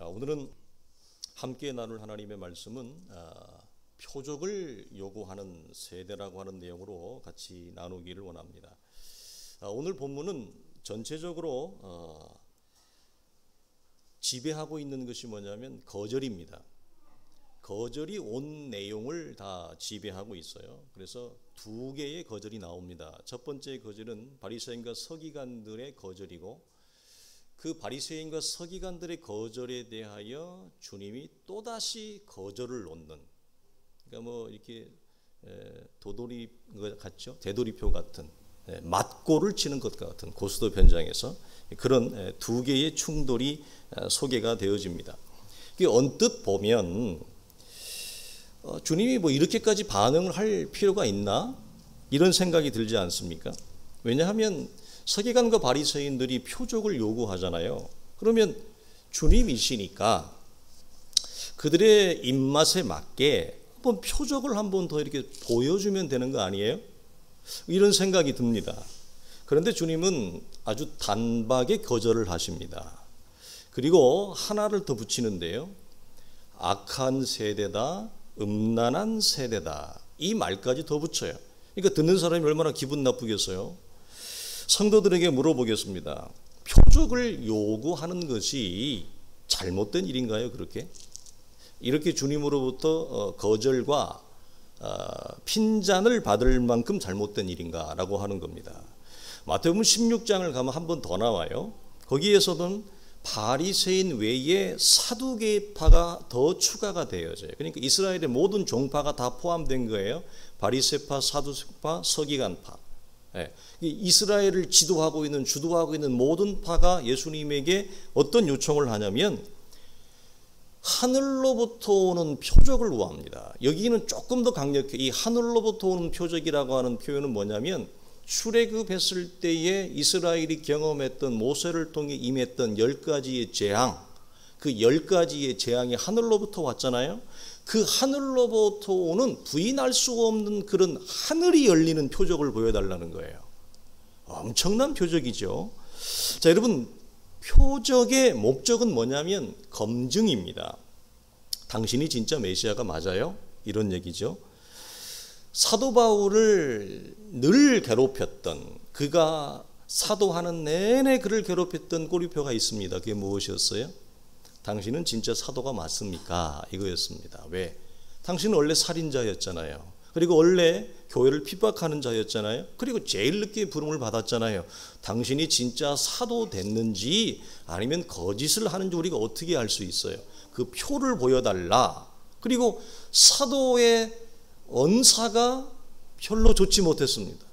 오늘은 함께 나눌 하나님의 말씀은 표적을 요구하는 세대라고 하는 내용으로 같이 나누기를 원합니다. 오늘 본문은 전체적으로 지배하고 있는 것이 뭐냐면 거절입니다. 거절이 온 내용을 다 지배하고 있어요. 그래서 두 개의 거절이 나옵니다. 첫 번째 거절은 바리새인과 서기관들의 거절이고, 그 바리새인과 서기관들의 거절에 대하여 주님이 또다시 거절을 놓는, 그러니까 뭐 이렇게 도돌이 같죠? 되돌이표 같은, 맞골을 치는 것 같은 고스톱 현장에서 그런 두 개의 충돌이 소개가 되어집니다. 언뜻 보면 주님이 뭐 이렇게까지 반응을 할 필요가 있나? 이런 생각이 들지 않습니까? 왜냐하면 서기관과 바리새인들이 표적을 요구하잖아요. 그러면 주님이시니까 그들의 입맛에 맞게 한번 표적을 한번 더 이렇게 보여주면 되는 거 아니에요? 이런 생각이 듭니다. 그런데 주님은 아주 단박에 거절을 하십니다. 그리고 하나를 더 붙이는데요. 악한 세대다, 음란한 세대다, 이 말까지 더 붙여요. 그러니까 듣는 사람이 얼마나 기분 나쁘겠어요. 성도들에게 물어보겠습니다. 표적을 요구하는 것이 잘못된 일인가요? 이렇게 주님으로부터 거절과 핀잔을 받을 만큼 잘못된 일인가? 라고 하는 겁니다. 마태복음 16장을 가면 한 번 더 나와요. 거기에서는 바리새인 외에 사두개파가 더 추가가 되어져요. 그러니까 이스라엘의 모든 종파가 다 포함된 거예요. 바리새파, 사두파, 서기관파. 이스라엘을 지도하고 있는, 주도하고 있는 모든 파가 예수님에게 어떤 요청을 하냐면 하늘로부터 오는 표적을 구합니다. 여기는 조금 더 강력해. 이 하늘로부터 오는 표적이라고 하는 표현은 뭐냐면 출애굽했을 때에 이스라엘이 경험했던, 모세를 통해 임했던 10가지의 재앙, 그 10가지의 재앙이 하늘로부터 왔잖아요. 그 하늘로부터 오는 부인할 수 없는 그런 하늘이 열리는 표적을 보여달라는 거예요. 엄청난 표적이죠. 자, 여러분, 표적의 목적은 뭐냐면 검증입니다. 당신이 진짜 메시아가 맞아요? 이런 얘기죠. 사도 바울을 늘 괴롭혔던, 그가 사도하는 내내 그를 괴롭혔던 꼬리표가 있습니다. 그게 무엇이었어요? 당신은 진짜 사도가 맞습니까? 이거였습니다. 왜? 당신은 원래 살인자였잖아요. 그리고 원래 교회를 핍박하는 자였잖아요. 그리고 제일 늦게 부름을 받았잖아요. 당신이 진짜 사도 됐는지 아니면 거짓을 하는지 우리가 어떻게 알 수 있어요? 그 표를 보여달라. 그리고 사도의 언사가 별로 좋지 못했습니다.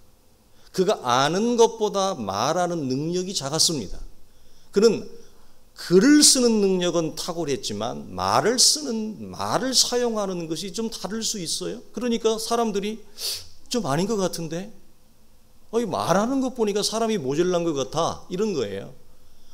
그가 아는 것보다 말하는 능력이 작았습니다. 그는 글을 쓰는 능력은 탁월했지만 말을 사용하는 것이 좀 다를 수 있어요. 그러니까 사람들이 좀 아닌 것 같은데, 말하는 것 보니까 사람이 모자란 것 같아, 이런 거예요.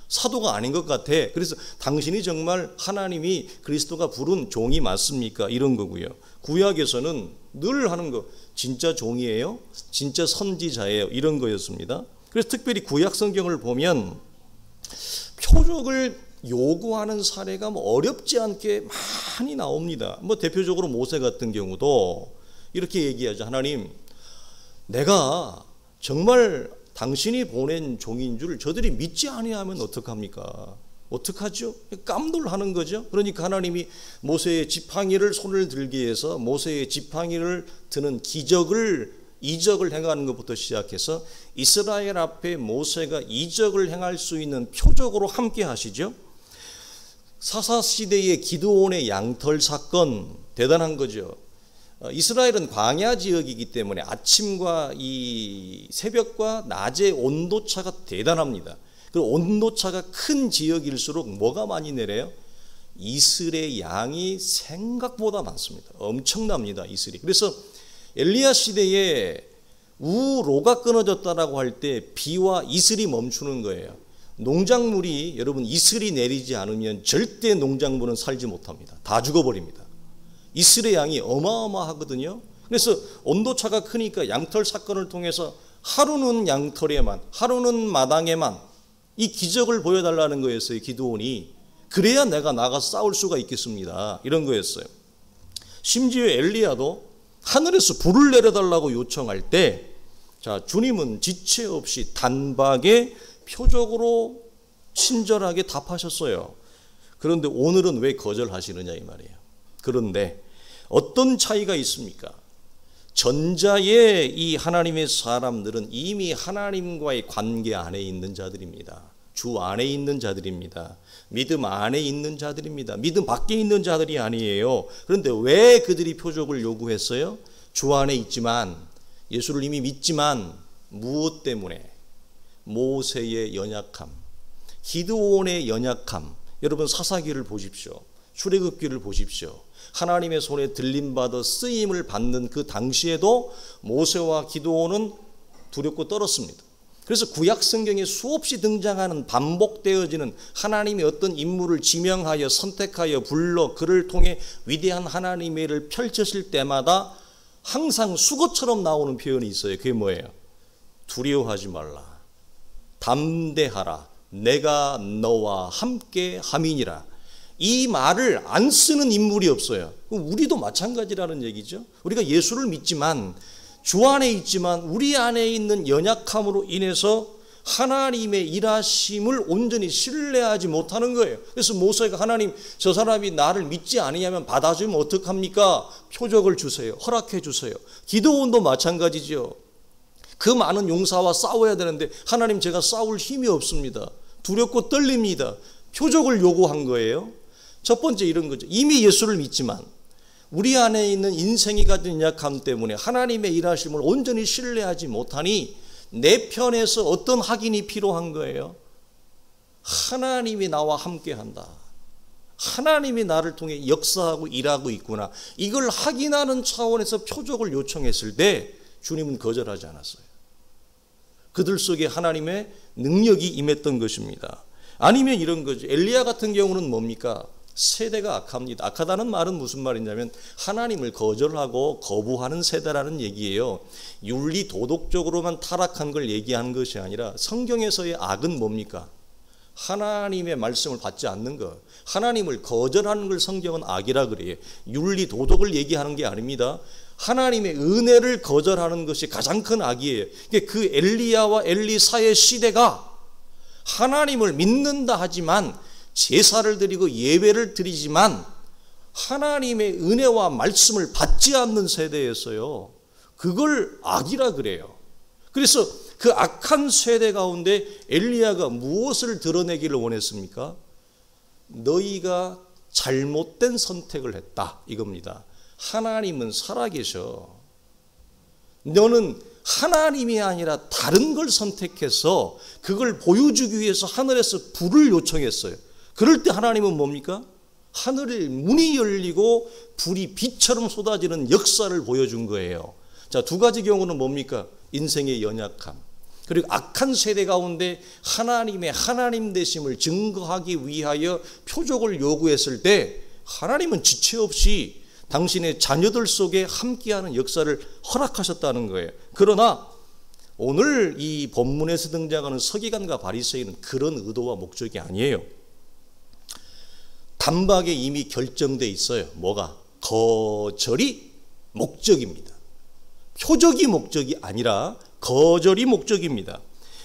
사도가 아닌 것 같아. 그래서 당신이 정말 하나님이 그리스도가 부른 종이 맞습니까? 이런 거고요. 구약에서는 늘 하는 거, 진짜 종이에요? 진짜 선지자예요? 이런 거였습니다. 그래서 특별히 구약 성경을 보면 표적을 요구하는 사례가 어렵지 않게 많이 나옵니다. 대표적으로 모세 같은 경우도 이렇게 얘기하죠. 하나님, 내가 정말 당신이 보낸 종인 줄 저들이 믿지 아니하면 어떡합니까? 어떡하죠? 깜놀하는 거죠. 그러니까 하나님이 모세의 지팡이를 손을 들게 해서 모세의 지팡이를 드는 이적을 행하는 것부터 시작해서 이스라엘 앞에 모세가 이적을 행할 수 있는 표적으로 함께 하시죠. 사사시대의 기드온의 양털 사건, 대단한 거죠. 이스라엘은 광야 지역이기 때문에 아침과 이 새벽과 낮의 온도차가 대단합니다. 그 온도차가 큰 지역일수록 뭐가 많이 내려요? 이슬의 양이 생각보다 많습니다. 엄청납니다, 이슬이. 그래서 엘리야 시대에 우로가 끊어졌다라고 할 때 비와 이슬이 멈추는 거예요. 농작물이, 여러분, 이슬이 내리지 않으면 절대 농작물은 살지 못합니다. 다 죽어버립니다. 이슬의 양이 어마어마하거든요. 그래서 온도차가 크니까 양털 사건을 통해서 하루는 양털에만, 하루는 마당에만 이 기적을 보여달라는 거였어요, 기드온이. 그래야 내가 나가 싸울 수가 있겠습니다. 이런 거였어요. 심지어 엘리야도 하늘에서 불을 내려달라고 요청할 때, 자, 주님은 지체 없이 단박에 표적으로 친절하게 답하셨어요. 그런데 오늘은 왜 거절하시느냐 이 말이에요. 그런데 어떤 차이가 있습니까? 전자의 이 하나님의 사람들은 이미 하나님과의 관계 안에 있는 자들입니다. 주 안에 있는 자들입니다. 믿음 안에 있는 자들입니다. 믿음 밖에 있는 자들이 아니에요. 그런데 왜 그들이 표적을 요구했어요? 주 안에 있지만, 예수를 이미 믿지만, 무엇 때문에? 모세의 연약함, 기드온의 연약함. 여러분 사사기를 보십시오. 출애굽기를 보십시오. 하나님의 손에 들림받아 쓰임을 받는 그 당시에도 모세와 기드온은 두렵고 떨었습니다. 그래서 구약 성경에 수없이 등장하는 반복되어지는 하나님의 어떤 인물을 지명하여 선택하여 불러 그를 통해 위대한 하나님의 일을 펼치실 때마다 항상 수거처럼 나오는 표현이 있어요. 그게 뭐예요? 두려워하지 말라, 담대하라, 내가 너와 함께 함이니라. 이 말을 안 쓰는 인물이 없어요. 우리도 마찬가지라는 얘기죠. 우리가 예수를 믿지만, 주 안에 있지만 우리 안에 있는 연약함으로 인해서 하나님의 일하심을 온전히 신뢰하지 못하는 거예요. 그래서 모세가 하나님, 저 사람이 나를 믿지 아니냐면 받아주면 어떡합니까? 표적을 주세요. 허락해 주세요. 기드온도 마찬가지죠. 그 많은 용사와 싸워야 되는데 하나님, 제가 싸울 힘이 없습니다. 두렵고 떨립니다. 표적을 요구한 거예요. 첫 번째 이런 거죠. 이미 예수를 믿지만 우리 안에 있는 인생이 가진 약함 때문에 하나님의 일하심을 온전히 신뢰하지 못하니 내 편에서 어떤 확인이 필요한 거예요? 하나님이 나와 함께한다, 하나님이 나를 통해 역사하고 일하고 있구나, 이걸 확인하는 차원에서 표적을 요청했을 때 주님은 거절하지 않았어요. 그들 속에 하나님의 능력이 임했던 것입니다. 아니면 이런 거죠. 엘리야 같은 경우는 뭡니까? 세대가 악합니다. 악하다는 말은 무슨 말이냐면 하나님을 거절하고 거부하는 세대라는 얘기예요. 윤리 도덕적으로만 타락한 걸 얘기하는 것이 아니라 성경에서의 악은 뭡니까? 하나님의 말씀을 받지 않는 것, 하나님을 거절하는 걸 성경은 악이라 그래요. 윤리 도덕을 얘기하는 게 아닙니다. 하나님의 은혜를 거절하는 것이 가장 큰 악이에요. 그 엘리야와 엘리사의 시대가 하나님을 믿는다 하지만, 제사를 드리고 예배를 드리지만 하나님의 은혜와 말씀을 받지 않는 세대였어요. 그걸 악이라 그래요. 그래서 그 악한 세대 가운데 엘리야가 무엇을 드러내기를 원했습니까? 너희가 잘못된 선택을 했다, 이겁니다. 하나님은 살아계셔. 너는 하나님이 아니라 다른 걸 선택해서 그걸 보여주기 위해서 하늘에서 불을 요청했어요. 그럴 때 하나님은 뭡니까? 하늘의 문이 열리고 불이 비처럼 쏟아지는 역사를 보여준 거예요. 자, 두 가지 경우는 뭡니까? 인생의 연약함, 그리고 악한 세대 가운데 하나님의 하나님 되심을 증거하기 위하여 표적을 요구했을 때 하나님은 지체 없이 당신의 자녀들 속에 함께하는 역사를 허락하셨다는 거예요. 그러나 오늘 이 본문에서 등장하는 서기관과 바리새인은 그런 의도와 목적이 아니에요. 단박에 이미 결정돼 있어요. 뭐가? 거절이 목적입니다. 표적이 목적이 아니라 거절이 목적입니다.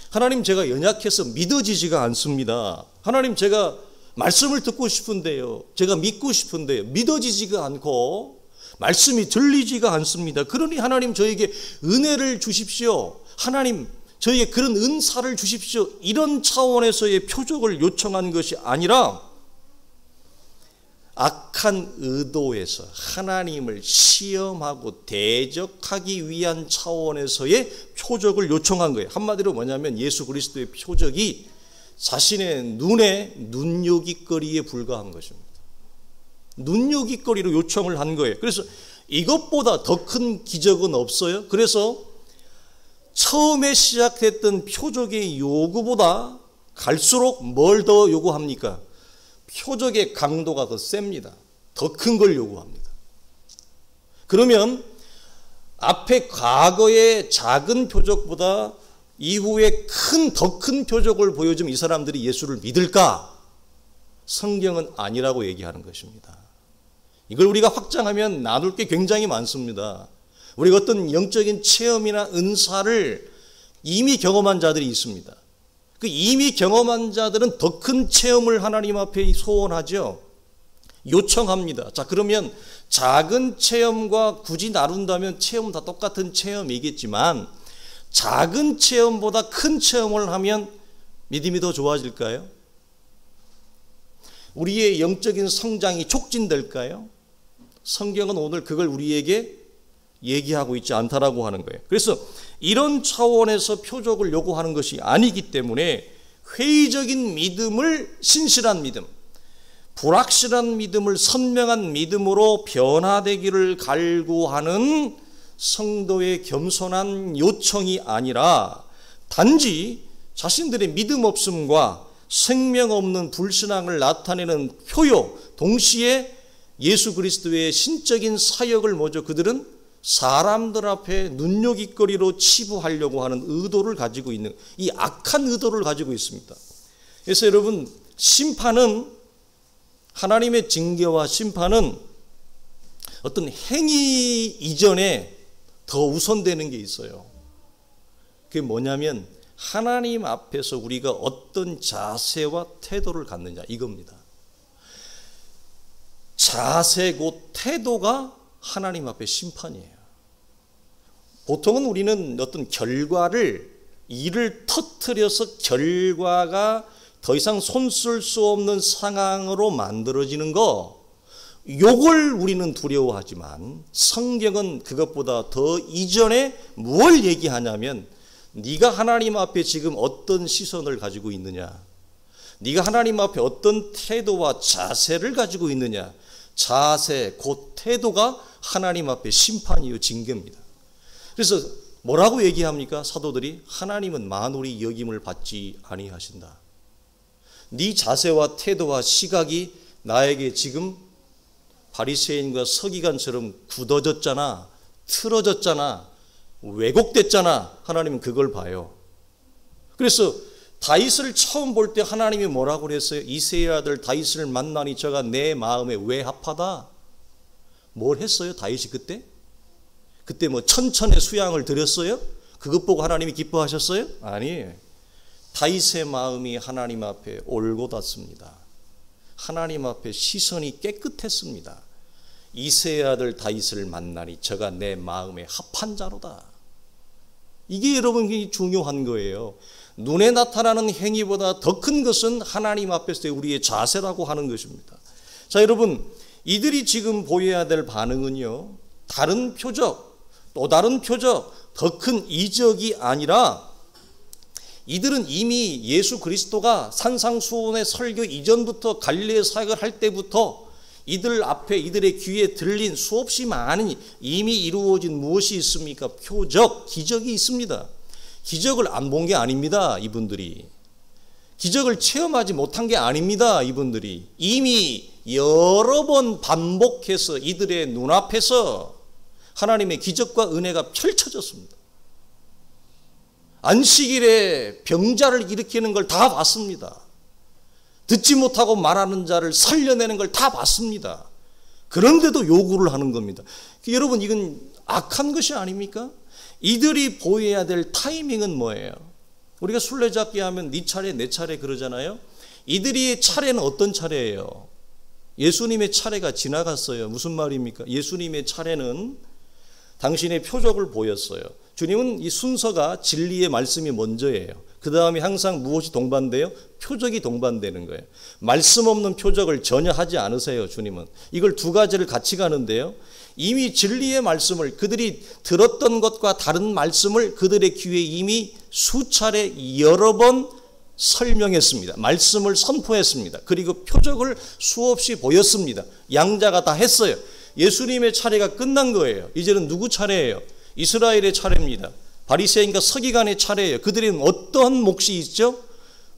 하나님, 제가 연약해서 믿어지지가 않습니다. 하나님, 제가 말씀을 듣고 싶은데요, 제가 믿고 싶은데요, 믿어지지가 않고 말씀이 들리지가 않습니다. 그러니 하나님, 저에게 은혜를 주십시오. 하나님, 저에게 그런 은사를 주십시오. 이런 차원에서의 표적을 요청한 것이 아니라 악한 의도에서 하나님을 시험하고 대적하기 위한 차원에서의 표적을 요청한 거예요. 한마디로 뭐냐면 예수 그리스도의 표적이 자신의 눈에 눈요깃거리에 불과한 것입니다. 눈요깃거리로 요청을 한 거예요. 그래서 이것보다 더 큰 기적은 없어요. 그래서 처음에 시작했던 표적의 요구보다 갈수록 뭘 더 요구합니까? 표적의 강도가 더 셉니다. 더 큰 걸 요구합니다. 그러면 앞에 과거의 작은 표적보다 이후에 더 큰 표적을 보여주면 이 사람들이 예수를 믿을까? 성경은 아니라고 얘기하는 것입니다. 이걸 우리가 확장하면 나눌 게 굉장히 많습니다. 우리가 어떤 영적인 체험이나 은사를 이미 경험한 자들이 있습니다. 그 이미 경험한 자들은 더 큰 체험을 하나님 앞에 소원하죠. 요청합니다. 자, 그러면 작은 체험과 굳이 나눈다면 체험은 다 똑같은 체험이겠지만 작은 체험보다 큰 체험을 하면 믿음이 더 좋아질까요? 우리의 영적인 성장이 촉진될까요? 성경은 오늘 그걸 우리에게 얘기하고 있지 않다라고 하는 거예요. 그래서 이런 차원에서 표적을 요구하는 것이 아니기 때문에 회의적인 믿음을 신실한 믿음, 불확실한 믿음을 선명한 믿음으로 변화되기를 갈구하는 성도의 겸손한 요청이 아니라 단지 자신들의 믿음 없음과 생명 없는 불신앙을 나타내는 표요, 동시에 예수 그리스도의 신적인 사역을 먼저 그들은 사람들 앞에 눈요깃거리로 치부하려고 하는 의도를 가지고 있는, 이 악한 의도를 가지고 있습니다. 그래서 여러분, 심판은, 하나님의 징계와 심판은 어떤 행위 이전에 더 우선되는 게 있어요. 그게 뭐냐면 하나님 앞에서 우리가 어떤 자세와 태도를 갖느냐, 이겁니다. 자세 곧 태도가 하나님 앞에 심판이에요. 보통은 우리는 어떤 결과를, 일을 터뜨려서 결과가 더 이상 손 쓸 수 없는 상황으로 만들어지는 거, 요걸 우리는 두려워하지만 성경은 그것보다 더 이전에 뭘 얘기하냐면 네가 하나님 앞에 지금 어떤 시선을 가지고 있느냐, 네가 하나님 앞에 어떤 태도와 자세를 가지고 있느냐, 자세 곧 태도가 하나님 앞에 심판이요 징계입니다. 그래서 뭐라고 얘기합니까? 사도들이 하나님은 만홀이 여김을 받지 아니하신다. 네 자세와 태도와 시각이 나에게 지금 바리새인과 서기관처럼 굳어졌잖아, 틀어졌잖아, 왜곡됐잖아. 하나님은 그걸 봐요. 그래서 다윗을 처음 볼 때 하나님이 뭐라고 그랬어요? 이새의 아들 다윗을 만나니 저가 내 마음에 왜 합하다? 뭘 했어요 다윗이 그때? 그때 뭐 천천의 수양을 드렸어요? 그것 보고 하나님이 기뻐하셨어요? 아니, 다윗의 마음이 하나님 앞에 올곧았습니다. 하나님 앞에 시선이 깨끗했습니다. 이새의 아들 다윗을 만나니 저가 내 마음에 합한 자로다. 이게 여러분 중요한 거예요. 눈에 나타나는 행위보다 더 큰 것은 하나님 앞에서의 우리의 자세라고 하는 것입니다. 자, 여러분, 이들이 지금 보여야 될 반응은요, 다른 표적, 또 다른 표적, 더 큰 이적이 아니라 이들은 이미 예수 그리스도가 산상수훈의 설교 이전부터 갈릴리 사역을 할 때부터 이들 앞에, 이들의 귀에 들린 수없이 많은 이미 이루어진 무엇이 있습니까? 표적, 기적이 있습니다. 기적을 안 본 게 아닙니다, 이분들이. 기적을 체험하지 못한 게 아닙니다, 이분들이. 이미 여러 번 반복해서 이들의 눈앞에서 하나님의 기적과 은혜가 펼쳐졌습니다. 안식일에 병자를 일으키는 걸 다 봤습니다. 듣지 못하고 말하는 자를 살려내는 걸 다 봤습니다. 그런데도 요구를 하는 겁니다. 여러분, 이건 악한 것이 아닙니까? 이들이 보여야 될 타이밍은 뭐예요? 우리가 술래잡기 하면 네 차례 내 차례 그러잖아요. 이들의 차례는 어떤 차례예요? 예수님의 차례가 지나갔어요. 무슨 말입니까? 예수님의 차례는 당신의 표적을 보였어요. 주님은 이 순서가 진리의 말씀이 먼저예요. 그 다음에 항상 무엇이 동반돼요? 표적이 동반되는 거예요. 말씀 없는 표적을 전혀 하지 않으세요, 주님은. 이걸 두 가지를 같이 가는데요. 이미 진리의 말씀을, 그들이 들었던 것과 다른 말씀을 그들의 귀에 이미 수차례 여러 번 설명했습니다. 말씀을 선포했습니다. 그리고 표적을 수없이 보였습니다. 양자가 다 했어요. 예수님의 차례가 끝난 거예요. 이제는 누구 차례예요? 이스라엘의 차례입니다. 바리새인과 서기관의 차례예요. 그들은 어떤 몫이 있죠?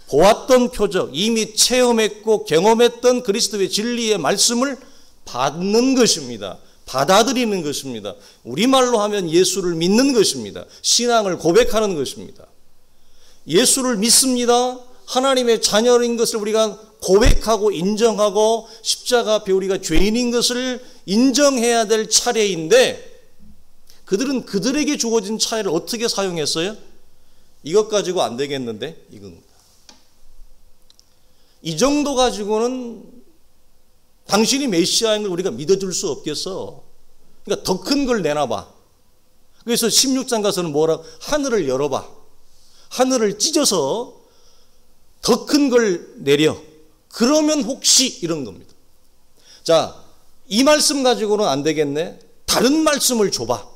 보았던 표적, 이미 체험했고 경험했던 그리스도의 진리의 말씀을 받는 것입니다. 받아들이는 것입니다. 우리말로 하면 예수를 믿는 것입니다. 신앙을 고백하는 것입니다. 예수를 믿습니다. 하나님의 자녀인 것을 우리가 고백하고 인정하고 십자가 앞에 우리가 죄인인 것을 인정해야 될 차례인데 그들은 그들에게 주어진 차례를 어떻게 사용했어요? 이것 가지고 안 되겠는데 이건 이 정도 가지고는 당신이 메시아인 걸 우리가 믿어줄 수 없겠어. 그러니까 더 큰 걸 내놔봐. 그래서 16장 가서는 뭐라? 하늘을 열어봐. 하늘을 찢어서 더 큰 걸 내려. 그러면 혹시 이런 겁니다. 자, 이 말씀 가지고는 안 되겠네. 다른 말씀을 줘봐.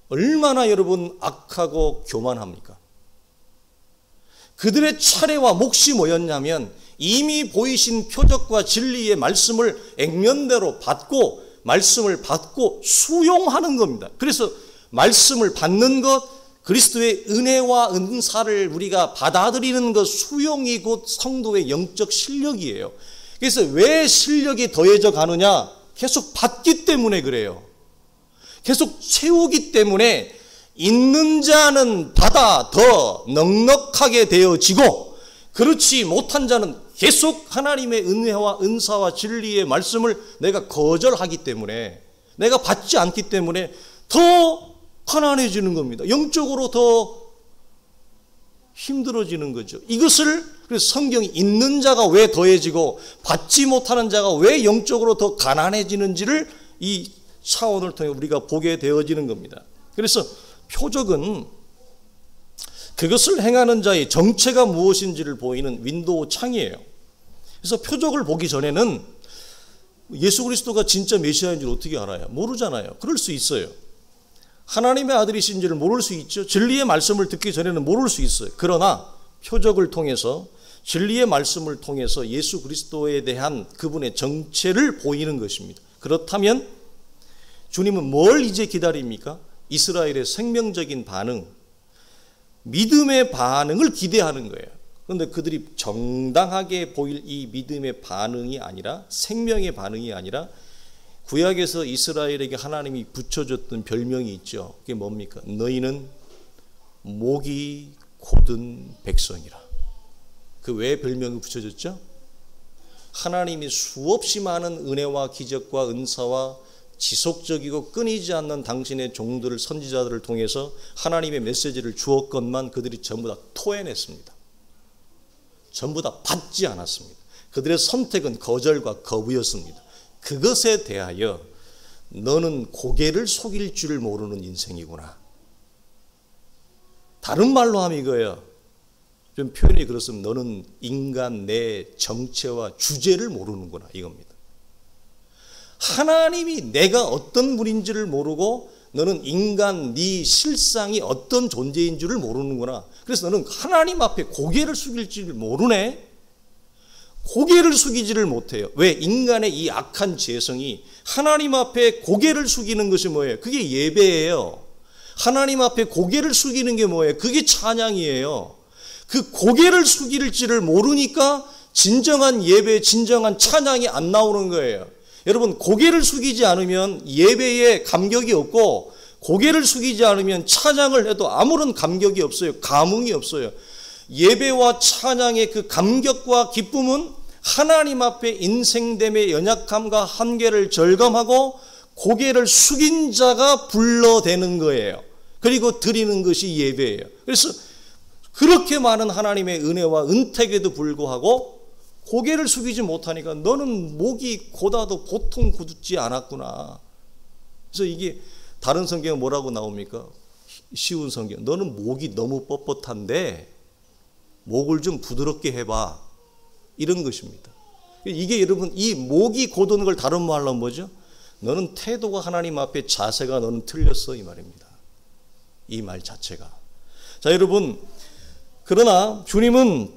얼마나 여러분 악하고 교만합니까? 그들의 차례와 몫이 뭐였냐면 이미 보이신 표적과 진리의 말씀을 액면대로 받고 말씀을 받고 수용하는 겁니다. 그래서 말씀을 받는 것, 그리스도의 은혜와 은사를 우리가 받아들이는 것, 수용이 곧 성도의 영적 실력이에요. 그래서 왜 실력이 더해져 가느냐? 계속 받기 때문에 그래요. 계속 채우기 때문에 있는 자는 받아 더 넉넉하게 되어지고 그렇지 못한 자는 계속 하나님의 은혜와 은사와 진리의 말씀을 내가 거절하기 때문에 내가 받지 않기 때문에 더 가난해지는 겁니다. 영적으로 더 힘들어지는 거죠. 이것을 그래서 성경이 있는 자가 왜 더해지고 받지 못하는 자가 왜 영적으로 더 가난해지는지를 이 차원을 통해 우리가 보게 되어지는 겁니다. 그래서 표적은 그것을 행하는 자의 정체가 무엇인지를 보이는 윈도우 창이에요. 그래서 표적을 보기 전에는 예수 그리스도가 진짜 메시아인 줄 어떻게 알아요? 모르잖아요. 그럴 수 있어요. 하나님의 아들이신지를 모를 수 있죠. 진리의 말씀을 듣기 전에는 모를 수 있어요. 그러나 표적을 통해서 진리의 말씀을 통해서 예수 그리스도에 대한 그분의 정체를 보이는 것입니다. 그렇다면 주님은 뭘 이제 기다립니까? 이스라엘의 생명적인 반응, 믿음의 반응을 기대하는 거예요. 그런데 그들이 정당하게 보일 이 믿음의 반응이 아니라 생명의 반응이 아니라 구약에서 이스라엘에게 하나님이 붙여줬던 별명이 있죠. 그게 뭡니까? 너희는 목이 곧은 백성이라. 그 왜 별명을 붙여줬죠? 하나님이 수없이 많은 은혜와 기적과 은사와 지속적이고 끊이지 않는 당신의 종들을 선지자들을 통해서 하나님의 메시지를 주었건만 그들이 전부 다 토해냈습니다. 전부 다 받지 않았습니다. 그들의 선택은 거절과 거부였습니다. 그것에 대하여 너는 고개를 속일 줄 모르는 인생이구나. 다른 말로 하면 이거예요. 좀 표현이 그렇습니다. 너는 인간 내 정체와 주제를 모르는구나 이겁니다. 하나님이 내가 어떤 분인지를 모르고 너는 인간 네 실상이 어떤 존재인 줄을 모르는구나. 그래서 너는 하나님 앞에 고개를 숙일 줄 모르네. 고개를 숙이지를 못해요. 왜? 인간의 이 악한 죄성이 하나님 앞에 고개를 숙이는 것이 뭐예요? 그게 예배예요. 하나님 앞에 고개를 숙이는 게 뭐예요? 그게 찬양이에요. 그 고개를 숙일지를 모르니까 진정한 예배, 진정한 찬양이 안 나오는 거예요. 여러분, 고개를 숙이지 않으면 예배에 감격이 없고 고개를 숙이지 않으면 찬양을 해도 아무런 감격이 없어요. 감흥이 없어요. 예배와 찬양의 그 감격과 기쁨은 하나님 앞에 인생됨의 연약함과 한계를 절감하고 고개를 숙인 자가 불러대는 거예요. 그리고 드리는 것이 예배예요. 그래서 그렇게 많은 하나님의 은혜와 은택에도 불구하고 고개를 숙이지 못하니까 너는 목이 고다도 보통 굳지 않았구나. 그래서 이게 다른 성경은 뭐라고 나옵니까? 쉬운 성경. 너는 목이 너무 뻣뻣한데 목을 좀 부드럽게 해봐. 이런 것입니다. 이게 여러분 이 목이 고드는 걸 다른 말로 하면 뭐죠? 너는 태도가 하나님 앞에 자세가 너는 틀렸어 이 말입니다. 이 말 자체가. 자 여러분 그러나 주님은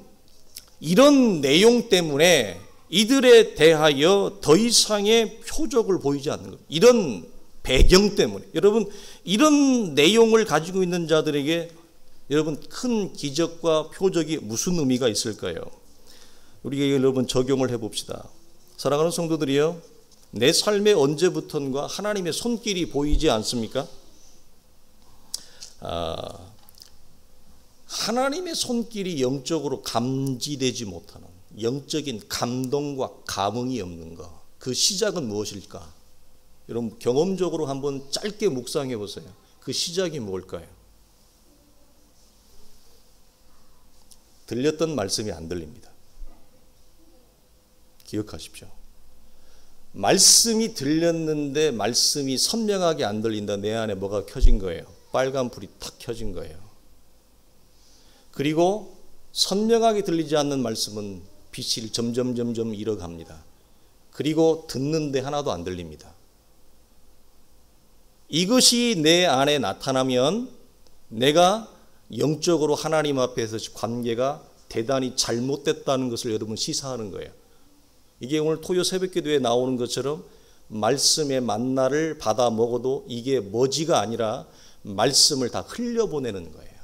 이런 내용 때문에 이들에 대하여 더 이상의 표적을 보이지 않는 것. 이런 배경 때문에 여러분 이런 내용을 가지고 있는 자들에게 여러분 큰 기적과 표적이 무슨 의미가 있을까요? 우리가 여러분 적용을 해봅시다. 사랑하는 성도들이요, 내 삶의 언제부턴가 하나님의 손길이 보이지 않습니까? 하나님의 손길이 영적으로 감지되지 못하는 영적인 감동과 감흥이 없는 것. 그 시작은 무엇일까? 여러분 경험적으로 한번 짧게 묵상해 보세요. 그 시작이 뭘까요? 들렸던 말씀이 안 들립니다. 기억하십시오. 말씀이 들렸는데 말씀이 선명하게 안 들린다. 내 안에 뭐가 켜진 거예요. 빨간 불이 탁 켜진 거예요. 그리고 선명하게 들리지 않는 말씀은 빛이 점점 잃어갑니다. 그리고 듣는데 하나도 안 들립니다. 이것이 내 안에 나타나면 내가 영적으로 하나님 앞에서 관계가 대단히 잘못됐다는 것을 여러분 시사하는 거예요. 이게 오늘 토요 새벽기도에 나오는 것처럼 말씀의 만나를 받아 먹어도 이게 머지가 아니라 말씀을 다 흘려보내는 거예요.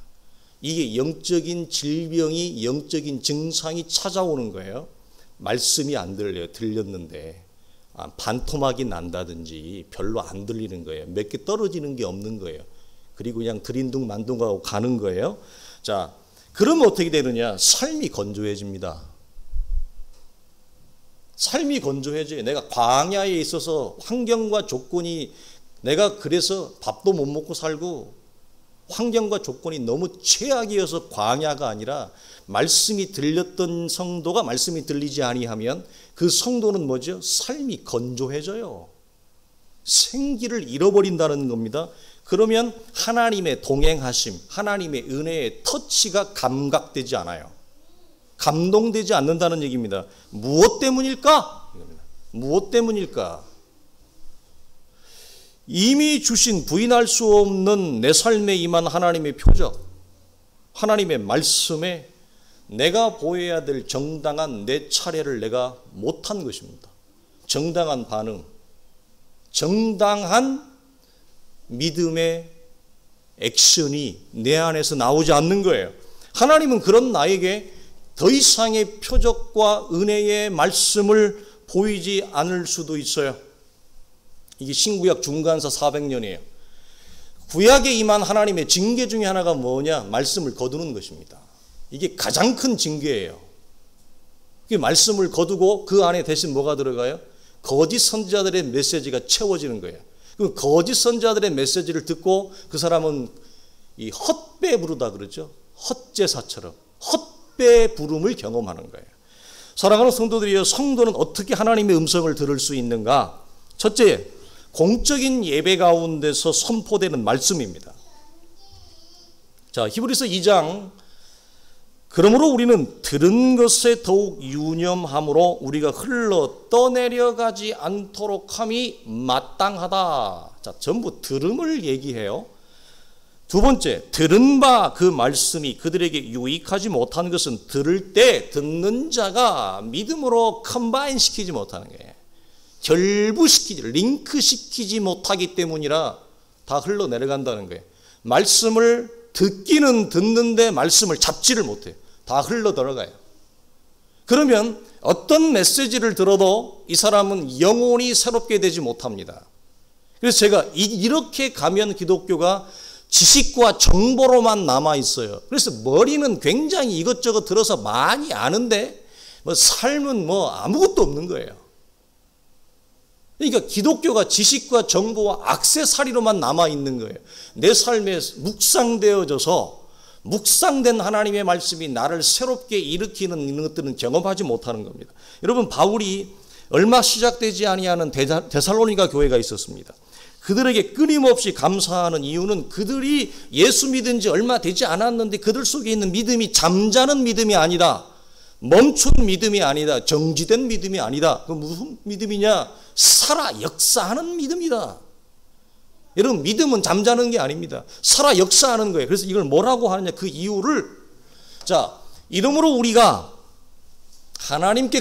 이게 영적인 질병이, 영적인 증상이 찾아오는 거예요. 말씀이 안 들려요. 들렸는데 반토막이 난다든지 별로 안 들리는 거예요. 몇 개 떨어지는 게 없는 거예요. 그리고 그냥 들인둥만둥하고 가는 거예요. 자, 그러면 어떻게 되느냐? 삶이 건조해집니다. 삶이 건조해져요. 내가 광야에 있어서 환경과 조건이, 내가 그래서 밥도 못 먹고 살고 환경과 조건이 너무 최악이어서 광야가 아니라 말씀이 들렸던 성도가 말씀이 들리지 아니하면 그 성도는 뭐죠? 삶이 건조해져요. 생기를 잃어버린다는 겁니다. 그러면 하나님의 동행하심, 하나님의 은혜의 터치가 감각되지 않아요. 감동되지 않는다는 얘기입니다. 무엇 때문일까? 무엇 때문일까? 이미 주신 부인할 수 없는 내 삶에 임한 하나님의 표적, 하나님의 말씀에 내가 보여야 될 정당한 내 차례를 내가 못한 것입니다. 정당한 반응, 정당한 믿음의 액션이 내 안에서 나오지 않는 거예요. 하나님은 그런 나에게 더 이상의 표적과 은혜의 말씀을 보이지 않을 수도 있어요. 이게 신구약 중간서 400년이에요. 구약에 임한 하나님의 징계 중에 하나가 뭐냐? 말씀을 거두는 것입니다. 이게 가장 큰 징계예요. 말씀을 거두고 그 안에 대신 뭐가 들어가요? 거짓 선지자들의 메시지가 채워지는 거예요. 그 거짓 선지자들의 메시지를 듣고 그 사람은 이 헛배 부르다 그러죠. 헛제사처럼 헛배 부름을 경험하는 거예요. 사랑하는 성도들이여, 성도는 어떻게 하나님의 음성을 들을 수 있는가? 첫째, 공적인 예배 가운데서 선포되는 말씀입니다. 자, 히브리서 2장, 그러므로 우리는 들은 것에 더욱 유념함으로 우리가 흘러 떠내려가지 않도록 함이 마땅하다. 자, 전부 들음을 얘기해요. 두 번째, 들은 바 그 말씀이 그들에게 유익하지 못한 것은 들을 때 듣는 자가 믿음으로 컴바인 시키지 못하는 거예요. 결부시키지, 링크시키지 못하기 때문이라 다 흘러내려간다는 거예요. 말씀을 듣기는 듣는데 말씀을 잡지를 못해요. 다 흘러들어가요. 그러면 어떤 메시지를 들어도 이 사람은 영혼이 새롭게 되지 못합니다. 그래서 제가 이렇게 가면 기독교가 지식과 정보로만 남아있어요. 그래서 머리는 굉장히 이것저것 들어서 많이 아는데 삶은 아무것도 없는 거예요. 그러니까 기독교가 지식과 정보와 액세서리로만 남아있는 거예요. 내 삶에 묵상되어져서 묵상된 하나님의 말씀이 나를 새롭게 일으키는 이런 것들은 경험하지 못하는 겁니다. 여러분, 바울이 얼마 시작되지 아니하는 데살로니가 교회가 있었습니다. 그들에게 끊임없이 감사하는 이유는 그들이 예수 믿은 지 얼마 되지 않았는데 그들 속에 있는 믿음이 잠자는 믿음이 아니다. 멈춘 믿음이 아니다. 정지된 믿음이 아니다. 그 무슨 믿음이냐? 살아 역사하는 믿음이다. 여러분, 믿음은 잠자는 게 아닙니다. 살아 역사하는 거예요. 그래서 이걸 뭐라고 하느냐? 그 이유를, 자, 이러므로 우리가 하나님께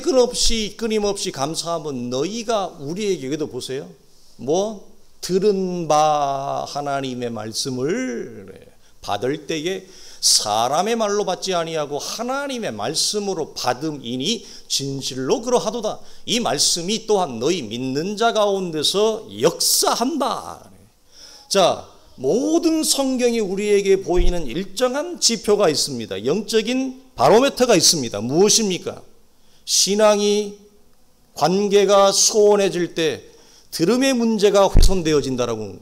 끊임없이 감사하면 너희가 우리에게도 보세요. 들은 바 하나님의 말씀을 받을 때에 사람의 말로 받지 아니하고 하나님의 말씀으로 받음이니 진실로 그러하도다. 이 말씀이 또한 너희 믿는 자 가운데서 역사한다. 자, 모든 성경이 우리에게 보이는 일정한 지표가 있습니다. 영적인 바로메터가 있습니다. 무엇입니까? 신앙이 관계가 소원해질 때 들음의 문제가 훼손되어진다라고,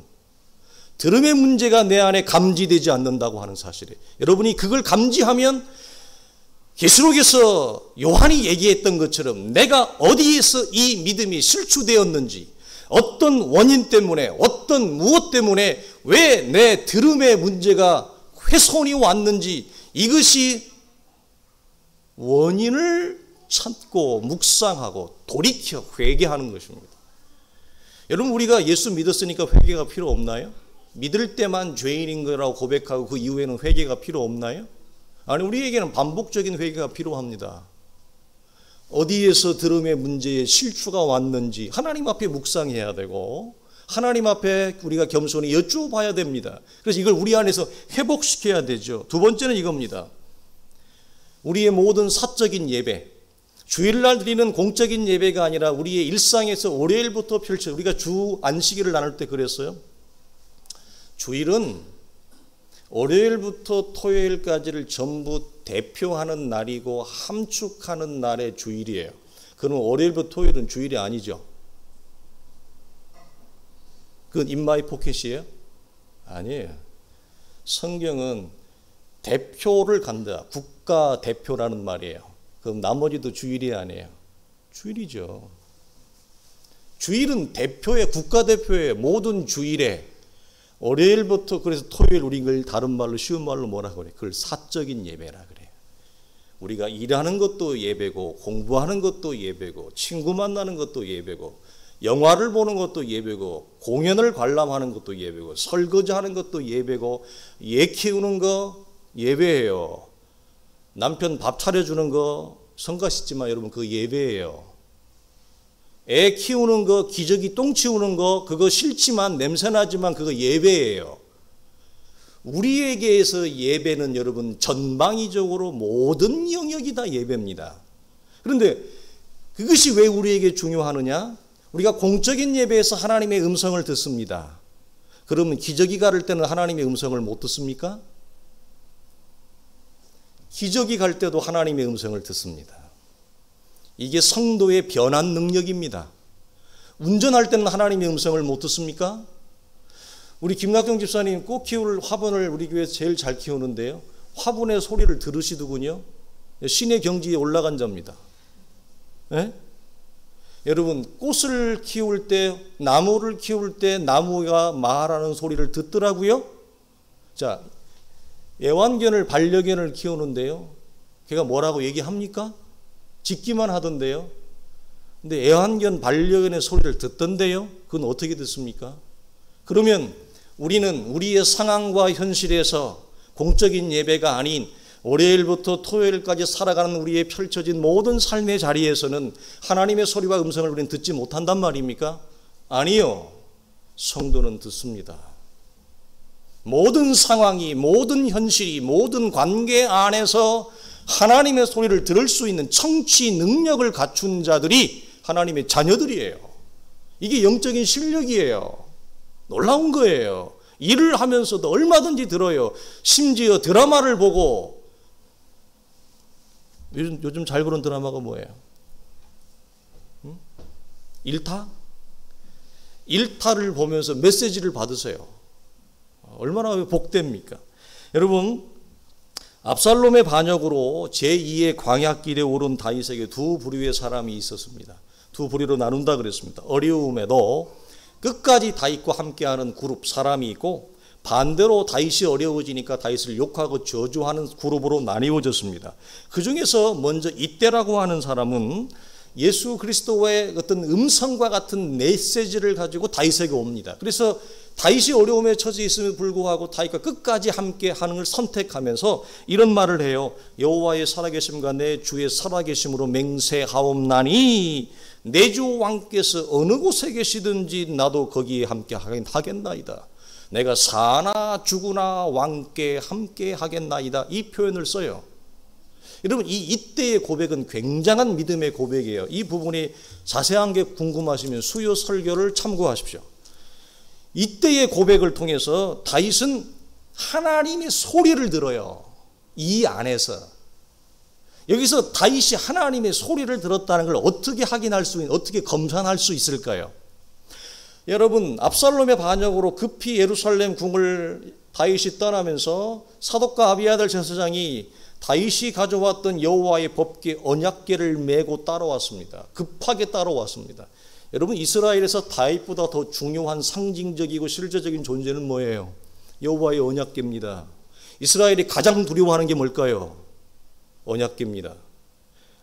들음의 문제가 내 안에 감지되지 않는다고 하는 사실이에요. 여러분이 그걸 감지하면 계시록에서 요한이 얘기했던 것처럼 내가 어디에서 이 믿음이 실추되었는지, 어떤 원인 때문에, 어떤 무엇 때문에 왜 내 들음의 문제가 훼손이 왔는지, 이것이 원인을 찾고 묵상하고 돌이켜 회개하는 것입니다. 여러분, 우리가 예수 믿었으니까 회개가 필요 없나요? 믿을 때만 죄인인 거라고 고백하고 그 이후에는 회개가 필요 없나요? 아니, 우리에게는 반복적인 회개가 필요합니다. 어디에서 들음의 문제에 실추가 왔는지 하나님 앞에 묵상해야 되고, 하나님 앞에 우리가 겸손히 여쭤봐야 됩니다. 그래서 이걸 우리 안에서 회복시켜야 되죠. 두 번째는 이겁니다. 우리의 모든 사적인 예배, 주일날 드리는 공적인 예배가 아니라 우리의 일상에서 월요일부터 펼쳐, 우리가 주 안식일을 나눌 때 그랬어요. 주일은 월요일부터 토요일까지를 전부 대표하는 날이고 함축하는 날의 주일이에요. 그러면 월요일부터 토요일은 주일이 아니죠. 그건 인마이 포켓이에요? 아니에요. 성경은 대표를 간다. 국가 대표라는 말이에요. 그럼 나머지도 주일이 아니에요. 주일이죠. 주일은 대표의, 국가대표의 모든 주일에 월요일부터, 그래서 토요일, 우리 이걸 다른 말로, 쉬운 말로 뭐라고 그래? 그걸 사적인 예배라 그래요. 우리가 일하는 것도 예배고, 공부하는 것도 예배고, 친구 만나는 것도 예배고, 영화를 보는 것도 예배고, 공연을 관람하는 것도 예배고, 설거지하는 것도 예배고, 애 키우는 거 예배예요. 남편 밥 차려주는 거 성가시지만 여러분 그거 예배예요. 애 키우는 거, 기저귀 똥 치우는 거, 그거 싫지만 냄새나지만 그거 예배예요. 우리에게서 예배는 여러분 전방위적으로 모든 영역이 다 예배입니다. 그런데 그것이 왜 우리에게 중요하느냐? 우리가 공적인 예배에서 하나님의 음성을 듣습니다. 그러면 기저귀 가를 때는 하나님의 음성을 못 듣습니까? 기저귀 갈 때도 하나님의 음성을 듣습니다. 이게 성도의 변한 능력입니다. 운전할 때는 하나님의 음성을 못 듣습니까? 우리 김낙경 집사님 꼭 키울 화분을 우리 교회에서 제일 잘 키우는데요. 화분의 소리를 들으시더군요. 신의 경지에 올라간 자입니다. 네? 여러분, 꽃을 키울 때, 나무를 키울 때 나무가 말하는 소리를 듣더라고요. 자, 애완견을, 반려견을 키우는데요. 걔가 뭐라고 얘기합니까? 짖기만 하던데요. 근데 애완견, 반려견의 소리를 듣던데요. 그건 어떻게 듣습니까? 그러면 우리는 우리의 상황과 현실에서 공적인 예배가 아닌 월요일부터 토요일까지 살아가는 우리의 펼쳐진 모든 삶의 자리에서는 하나님의 소리와 음성을 우리는 듣지 못한단 말입니까? 아니요. 성도는 듣습니다. 모든 상황이, 모든 현실이, 모든 관계 안에서 하나님의 소리를 들을 수 있는 청취 능력을 갖춘 자들이 하나님의 자녀들이에요. 이게 영적인 실력이에요. 놀라운 거예요. 일을 하면서도 얼마든지 들어요. 심지어 드라마를 보고, 요즘 잘 보는 드라마가 뭐예요? 일타? 일타를 보면서 메시지를 받으세요. 얼마나 복됩니까? 여러분, 압살롬의 반역으로 제2의 광야길에 오른 다윗에게 두 부류의 사람이 있었습니다. 두 부류로 나눈다 그랬습니다. 어려움에도 끝까지 다윗과 함께하는 그룹 사람이 있고, 반대로 다윗이 어려워지니까 다윗을 욕하고 저주하는 그룹으로 나뉘어졌습니다. 그 중에서 먼저 이때라고 하는 사람은 예수 그리스도의 어떤 음성과 같은 메시지를 가지고 다윗에게 옵니다. 그래서 다윗이 어려움에 처해 있음에 불구하고 다윗과 끝까지 함께하는 걸 선택하면서 이런 말을 해요. 여호와의 살아계심과 내 주의 살아계심으로 맹세하옵나니 내 주 왕께서 어느 곳에 계시든지 나도 거기에 함께 하겠나이다. 내가 사나 죽으나 왕께 함께 하겠나이다. 이 표현을 써요. 여러분, 이때의 고백은 굉장한 믿음의 고백이에요. 이 부분이 자세한 게 궁금하시면 수요 설교를 참고하십시오. 이때의 고백을 통해서 다윗은 하나님의 소리를 들어요. 이 안에서. 여기서 다윗이 하나님의 소리를 들었다는 걸 어떻게 확인할 수 있는, 어떻게 검산할 수 있을까요? 여러분, 압살롬의 반역으로 급히 예루살렘 궁을 다윗이 떠나면서 사독과 아비아달 제사장이 다윗이 가져왔던 여호와의 법궤 언약궤를 메고 따라왔습니다. 급하게 따라왔습니다. 여러분, 이스라엘에서 다윗보다 더 중요한 상징적이고 실제적인 존재는 뭐예요? 여호와의 언약궤입니다. 이스라엘이 가장 두려워하는 게 뭘까요? 언약궤입니다.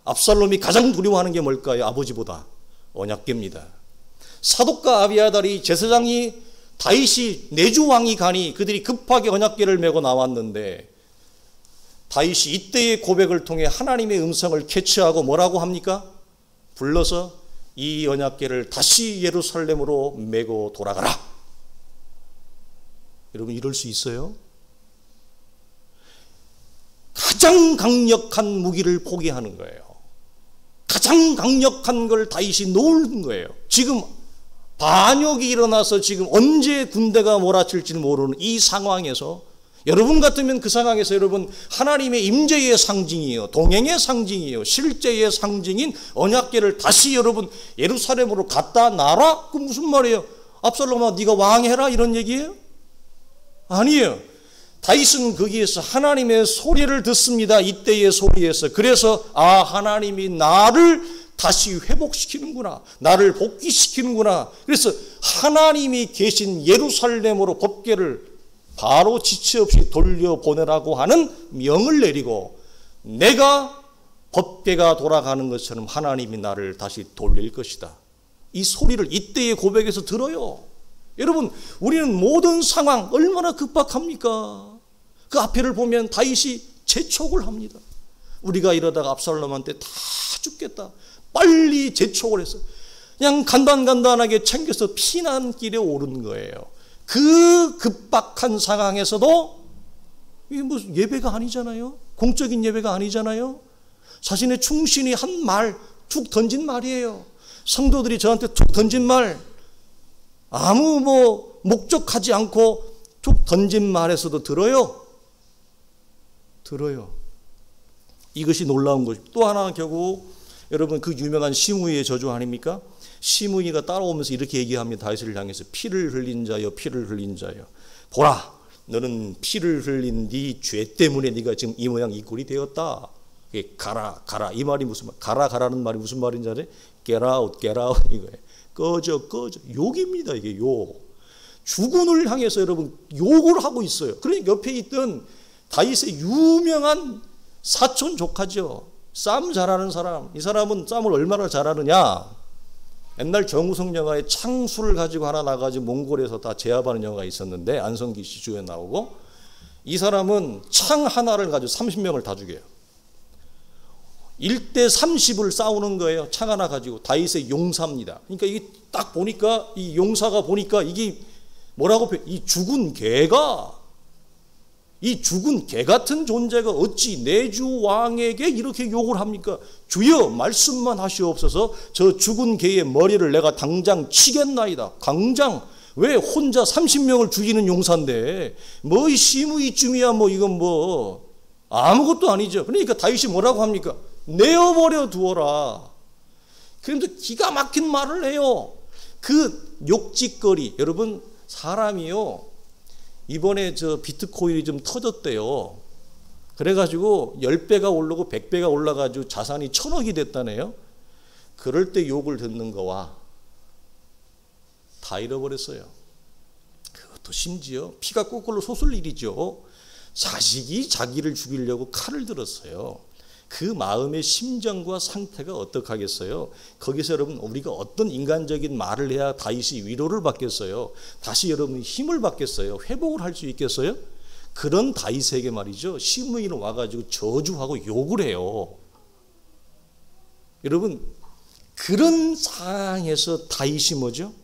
압살롬이 가장 두려워하는 게 뭘까요? 아버지보다 언약궤입니다. 사독과 아비아달이 제사장이 다윗이 내주 왕이 가니 그들이 급하게 언약궤를 메고 나왔는데 다윗이 이때의 고백을 통해 하나님의 음성을 캐치하고 뭐라고 합니까? 불러서 이 언약궤를 다시 예루살렘으로 메고 돌아가라. 여러분, 이럴 수 있어요? 가장 강력한 무기를 포기하는 거예요. 가장 강력한 걸 다윗이 놓은 거예요. 지금 반역이 일어나서 지금 언제 군대가 몰아칠지는 모르는 이 상황에서 여러분 같으면 그 상황에서 여러분 하나님의 임재의 상징이에요. 동행의 상징이에요. 실제의 상징인 언약궤를 다시 여러분 예루살렘으로 갖다 놔라? 그 무슨 말이에요? 압살롬아 네가 왕해라 이런 얘기예요? 아니에요. 다윗은 거기에서 하나님의 소리를 듣습니다. 이때의 소리에서. 그래서 하나님이 나를 다시 회복시키는구나. 나를 복귀시키는구나. 그래서 하나님이 계신 예루살렘으로 법궤를 바로 지체 없이 돌려보내라고 하는 명을 내리고 내가 법궤가 돌아가는 것처럼 하나님이 나를 다시 돌릴 것이다. 이 소리를 이때의 고백에서 들어요. 여러분, 우리는 모든 상황 얼마나 급박합니까? 그 앞에를 보면 다윗이 재촉을 합니다. 우리가 이러다가 압살롬한테 다 죽겠다. 빨리 재촉을 해서 그냥 간단하게 챙겨서 피난길에 오른 거예요. 그 급박한 상황에서도 이게 무슨 예배가 아니잖아요. 공적인 예배가 아니잖아요. 자신의 충신이 한 말, 툭 던진 말이에요. 성도들이 저한테 툭 던진 말, 아무 목적하지 않고 툭 던진 말에서도 들어요. 이것이 놀라운 것이고 또 하나 결국 여러분 그 유명한 시므이의 저주 아닙니까? 시므이가 따라오면서 이렇게 얘기합니다. 다윗을 향해서 피를 흘린 자여 피를 흘린 자여 보라 너는 피를 흘린 네 죄 때문에 네가 지금 이 모양 이 꼴이 되었다. 가라 이 말이 무슨 말? 가라는 말이 무슨 말인지 알아요? Get out 이거예요. 꺼져 욕입니다. 이게 욕. 주군을 향해서 여러분 욕을 하고 있어요. 그러니까 옆에 있던 다윗의 유명한 사촌 조카죠. 쌈 잘하는 사람. 이 사람은 쌈을 얼마나 잘하느냐. 옛날 정우성 영화에 창수를 가지고 하나 나가지고 몽골에서 다 제압하는 영화가 있었는데 안성기 씨 주에 나오고 이 사람은 창 하나를 가지고 30명을 다 죽여요. 1대 30을 싸우는 거예요. 창 하나 가지고. 다윗의 용사입니다. 그러니까 이게 딱 보니까 이 용사가 보니까 이게 뭐라고 이 죽은 개 같은 존재가 어찌 내주 왕에게 이렇게 욕을 합니까? 주여 말씀만 하시옵소서. 저 죽은 개의 머리를 내가 당장 치겠나이다. 당장. 왜 혼자 30명을 죽이는 용사인데 이 시므이쯤이야 이건 아무것도 아니죠. 그러니까 다윗이 뭐라고 합니까? 내어버려 두어라. 그런데 기가 막힌 말을 해요. 그 욕짓거리. 여러분 사람이요 이번에 비트코인이 좀 터졌대요. 그래가지고 10배가 오르고 100배가 올라가지고 자산이 1000억이 됐다네요. 그럴 때 욕을 듣는 거와 다 잃어버렸어요. 그것도 심지어 피가 거꾸로 솟을 일이죠. 자식이 자기를 죽이려고 칼을 들었어요. 그 마음의 심정과 상태가 어떡하겠어요? 거기서 여러분 우리가 어떤 인간적인 말을 해야 다윗이 위로를 받겠어요? 다시 여러분 힘을 받겠어요? 회복을 할 수 있겠어요? 그런 다윗에게 말이죠. 시므이는 와가지고 저주하고 욕을 해요. 여러분 그런 상황에서 다윗이 뭐죠?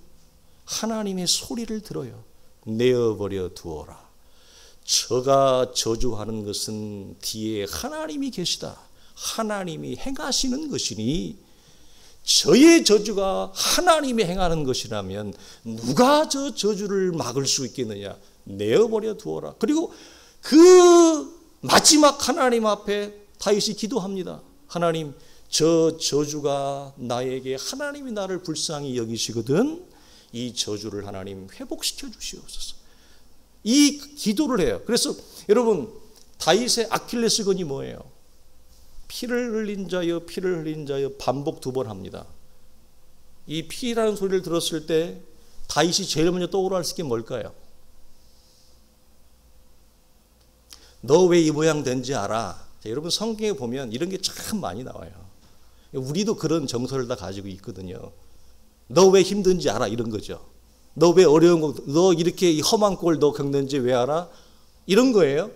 하나님의 소리를 들어요. 내어버려 두어라. 저가 저주하는 것은 뒤에 하나님이 계시다. 하나님이 행하시는 것이니 저의 저주가 하나님이 행하는 것이라면 누가 저 저주를 막을 수 있겠느냐. 내어버려 두어라. 그리고 그 마지막 하나님 앞에 다윗이 기도합니다. 하나님, 저 저주가 나에게 하나님이 나를 불쌍히 여기시거든 이 저주를 하나님 회복시켜 주시옵소서. 이 기도를 해요. 그래서 여러분, 다윗의 아킬레스건이 뭐예요? 피를 흘린 자여, 피를 흘린 자여 반복 2번 합니다. 이 피라는 소리를 들었을 때 다윗이 제일 먼저 떠오를 게 뭘까요? 너 왜 이 모양 된지 알아? 자, 여러분, 성경에 보면 이런 게 참 많이 나와요. 우리도 그런 정서를 다 가지고 있거든요. 너 왜 힘든지 알아? 이런 거죠. 너 왜 어려운 거, 너 이렇게 험한 꼴 너 겪는지 왜 알아? 이런 거예요.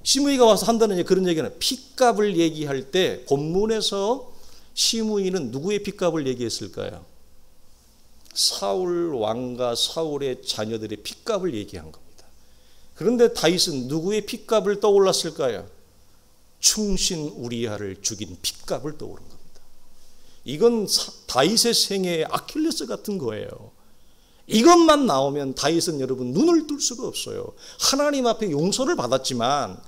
시므이가 와서 한다는 그런 얘기는 핏값을 얘기할 때 본문에서 시므이는 누구의 핏값을 얘기했을까요? 사울 왕과 사울의 자녀들의 핏값을 얘기한 겁니다. 그런데 다윗은 누구의 핏값을 떠올랐을까요? 충신 우리아를 죽인 핏값을 떠오른 겁니다. 이건 다윗의 생애의 아킬레스 같은 거예요. 이것만 나오면 다윗은 여러분 눈을 뜰 수가 없어요. 하나님 앞에 용서를 받았지만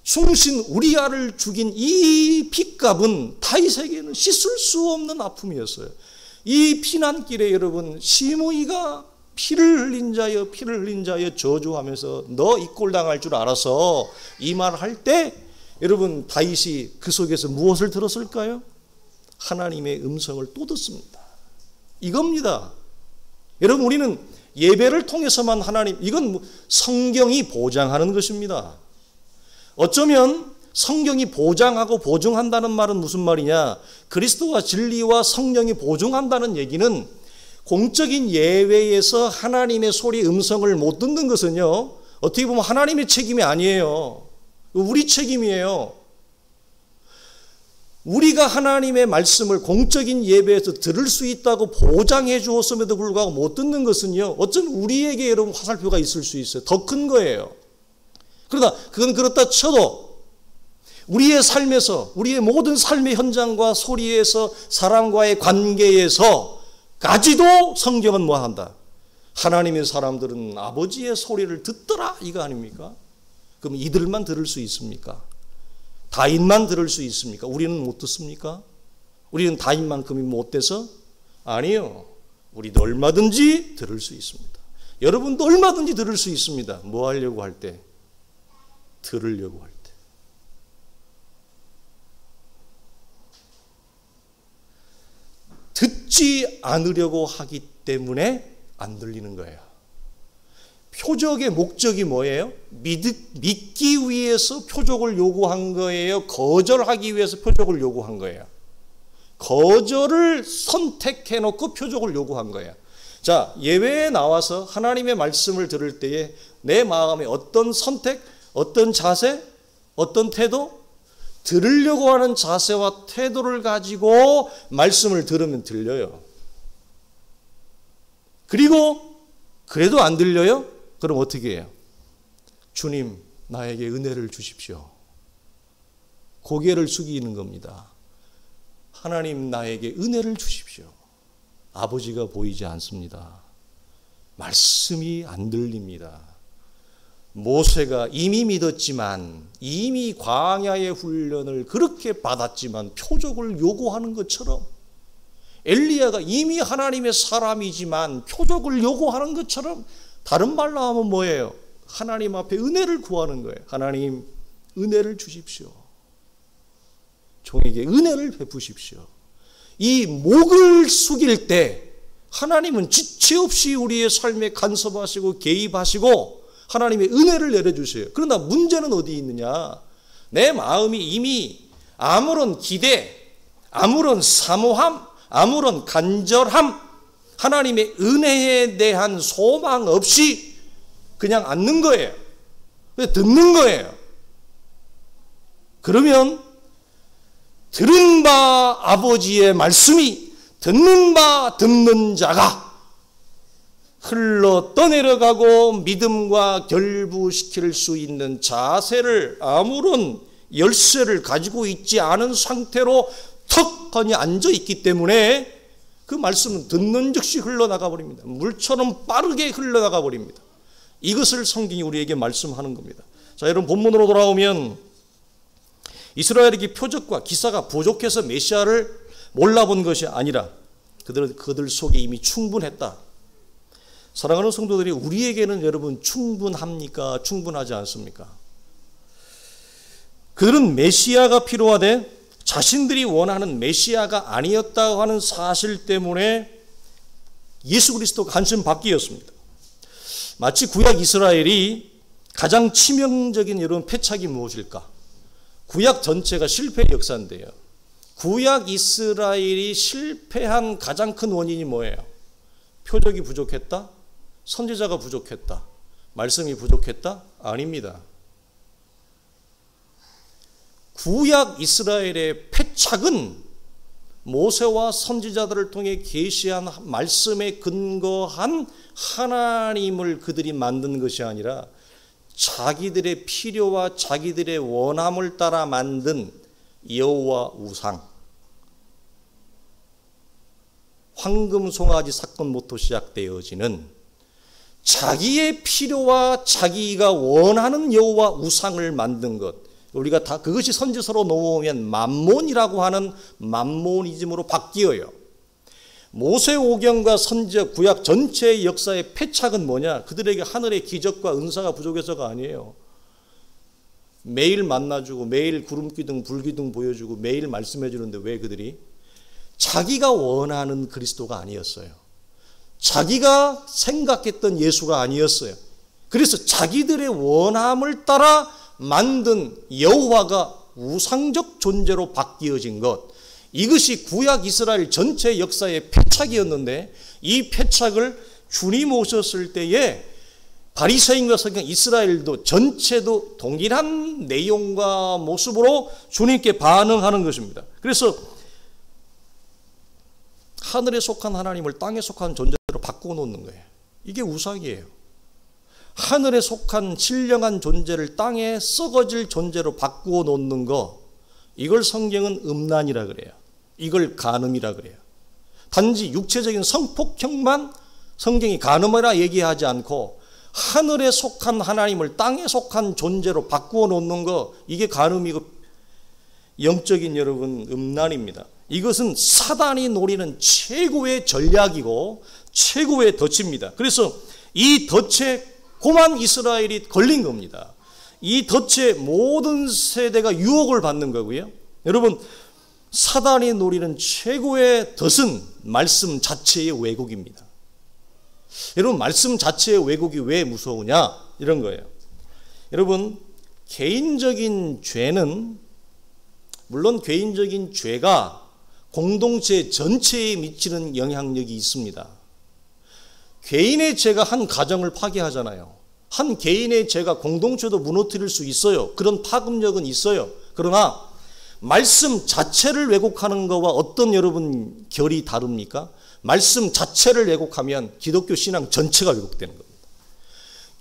충신 우리아를 죽인 이 핏값은 다윗에게는 씻을 수 없는 아픔이었어요. 이 피난길에 여러분 시므이가 피를 흘린 자여, 피를 흘린 자여 저주하면서 너 이 꼴 당할 줄 알아서 이 말을 할 때 여러분 다윗이 그 속에서 무엇을 들었을까요? 하나님의 음성을 또 듣습니다. 이겁니다. 여러분, 우리는 예배를 통해서만 하나님, 이건 성경이 보장하는 것입니다. 어쩌면 성경이 보장하고 보증한다는 말은 무슨 말이냐? 그리스도와 진리와 성령이 보증한다는 얘기는 공적인 예외에서 하나님의 소리 음성을 못 듣는 것은요, 어떻게 보면 하나님의 책임이 아니에요. 우리 책임이에요. 우리가 하나님의 말씀을 공적인 예배에서 들을 수 있다고 보장해 주었음에도 불구하고 못 듣는 것은요, 어쩌면 우리에게 여러분 화살표가 있을 수 있어요. 더 큰 거예요. 그러나 그건 그렇다 쳐도 우리의 삶에서, 우리의 모든 삶의 현장과 소리에서, 사람과의 관계에서까지도 성경은 뭐 한다? 하나님의 사람들은 아버지의 소리를 듣더라, 이거 아닙니까? 그럼 이들만 들을 수 있습니까? 다윗만 들을 수 있습니까? 우리는 못 듣습니까? 우리는 다윗만큼이 못 돼서? 아니요. 우리도 얼마든지 들을 수 있습니다. 여러분도 얼마든지 들을 수 있습니다. 뭐 하려고 할 때? 들으려고 할 때. 듣지 않으려고 하기 때문에 안 들리는 거예요. 표적의 목적이 뭐예요? 믿기 위해서 표적을 요구한 거예요? 거절하기 위해서 표적을 요구한 거예요? 거절을 선택해 놓고 표적을 요구한 거예요. 자, 예배에 나와서 하나님의 말씀을 들을 때에 내 마음에 어떤 선택, 어떤 자세, 어떤 태도? 들으려고 하는 자세와 태도를 가지고 말씀을 들으면 들려요. 그리고 그래도 안 들려요? 그럼 어떻게 해요? 주님, 나에게 은혜를 주십시오. 고개를 숙이는 겁니다. 하나님, 나에게 은혜를 주십시오. 아버지가 보이지 않습니다. 말씀이 안 들립니다. 모세가 이미 믿었지만, 이미 광야의 훈련을 그렇게 받았지만 표적을 요구하는 것처럼, 엘리야가 이미 하나님의 사람이지만 표적을 요구하는 것처럼, 다른 말로 하면 뭐예요? 하나님 앞에 은혜를 구하는 거예요. 하나님, 은혜를 주십시오. 종에게 은혜를 베푸십시오. 이 목을 숙일 때 하나님은 지체 없이 우리의 삶에 간섭하시고 개입하시고 하나님의 은혜를 내려주세요. 그러나 문제는 어디 있느냐? 내 마음이 이미 아무런 기대, 아무런 사모함, 아무런 간절함, 하나님의 은혜에 대한 소망 없이 그냥 앉는 거예요. 듣는 거예요. 그러면 들은 바 아버지의 말씀이 듣는 바 듣는 자가 흘러 떠내려가고 믿음과 결부시킬 수 있는 자세를, 아무런 열쇠를 가지고 있지 않은 상태로 턱하니 앉아 있기 때문에 그 말씀은 듣는 즉시 흘러나가 버립니다. 물처럼 빠르게 흘러나가 버립니다. 이것을 성경이 우리에게 말씀하는 겁니다. 자, 여러분 본문으로 돌아오면 이스라엘에게 표적과 기사가 부족해서 메시아를 몰라본 것이 아니라 그들 속에 이미 충분했다. 사랑하는 성도들이, 우리에게는 여러분 충분합니까? 충분하지 않습니까? 그들은 메시아가 필요하되 자신들이 원하는 메시아가 아니었다고 하는 사실 때문에 예수 그리스도가 한심 받기였습니다. 마치 구약 이스라엘이 가장 치명적인 여러분 패착이 무엇일까? 구약 전체가 실패의 역사인데요. 구약 이스라엘이 실패한 가장 큰 원인이 뭐예요? 표적이 부족했다? 선지자가 부족했다? 말씀이 부족했다? 아닙니다. 구약 이스라엘의 패착은 모세와 선지자들을 통해 계시한 말씀에 근거한 하나님을 그들이 만든 것이 아니라 자기들의 필요와 자기들의 원함을 따라 만든 여호와 우상, 황금 송아지 사건부터 시작되어지는 자기의 필요와 자기가 원하는 여호와 우상을 만든 것, 우리가 다 그것이 선지서로 넘어오면 맘몬이라고 하는 맘모니즘으로 바뀌어요. 모세오경과 선지자 구약 전체의 역사의 패착은 뭐냐? 그들에게 하늘의 기적과 은사가 부족해서가 아니에요. 매일 만나주고 매일 구름기둥 불기둥 보여주고 매일 말씀해 주는데 왜 그들이? 자기가 원하는 그리스도가 아니었어요. 자기가 생각했던 예수가 아니었어요. 그래서 자기들의 원함을 따라 만든 여호와가 우상적 존재로 바뀌어진 것, 이것이 구약 이스라엘 전체 역사의 패착이었는데, 이 패착을 주님 오셨을 때에 바리새인과 서기관 이스라엘도 전체도 동일한 내용과 모습으로 주님께 반응하는 것입니다. 그래서 하늘에 속한 하나님을 땅에 속한 존재로 바꾸어 놓는 거예요. 이게 우상이에요. 하늘에 속한 신령한 존재를 땅에 썩어질 존재로 바꾸어 놓는 거, 이걸 성경은 음란이라 그래요. 이걸 간음이라 그래요. 단지 육체적인 성폭행만 성경이 간음이라 얘기하지 않고 하늘에 속한 하나님을 땅에 속한 존재로 바꾸어 놓는 거, 이게 간음이고 영적인 여러분 음란입니다. 이것은 사단이 노리는 최고의 전략이고 최고의 덫입니다. 그래서 이 덫에 고만 이스라엘이 걸린 겁니다. 이 덫에 모든 세대가 유혹을 받는 거고요. 여러분, 사단이 노리는 최고의 덫은 말씀 자체의 왜곡입니다. 여러분, 말씀 자체의 왜곡이 왜 무서우냐? 이런 거예요. 여러분, 개인적인 죄는, 물론 개인적인 죄가 공동체 전체에 미치는 영향력이 있습니다. 개인의 죄가 한 가정을 파괴하잖아요. 한 개인의 죄가 공동체도 무너뜨릴 수 있어요. 그런 파급력은 있어요. 그러나 말씀 자체를 왜곡하는 것과 어떤 여러분 결이 다릅니까? 말씀 자체를 왜곡하면 기독교 신앙 전체가 왜곡되는 겁니다.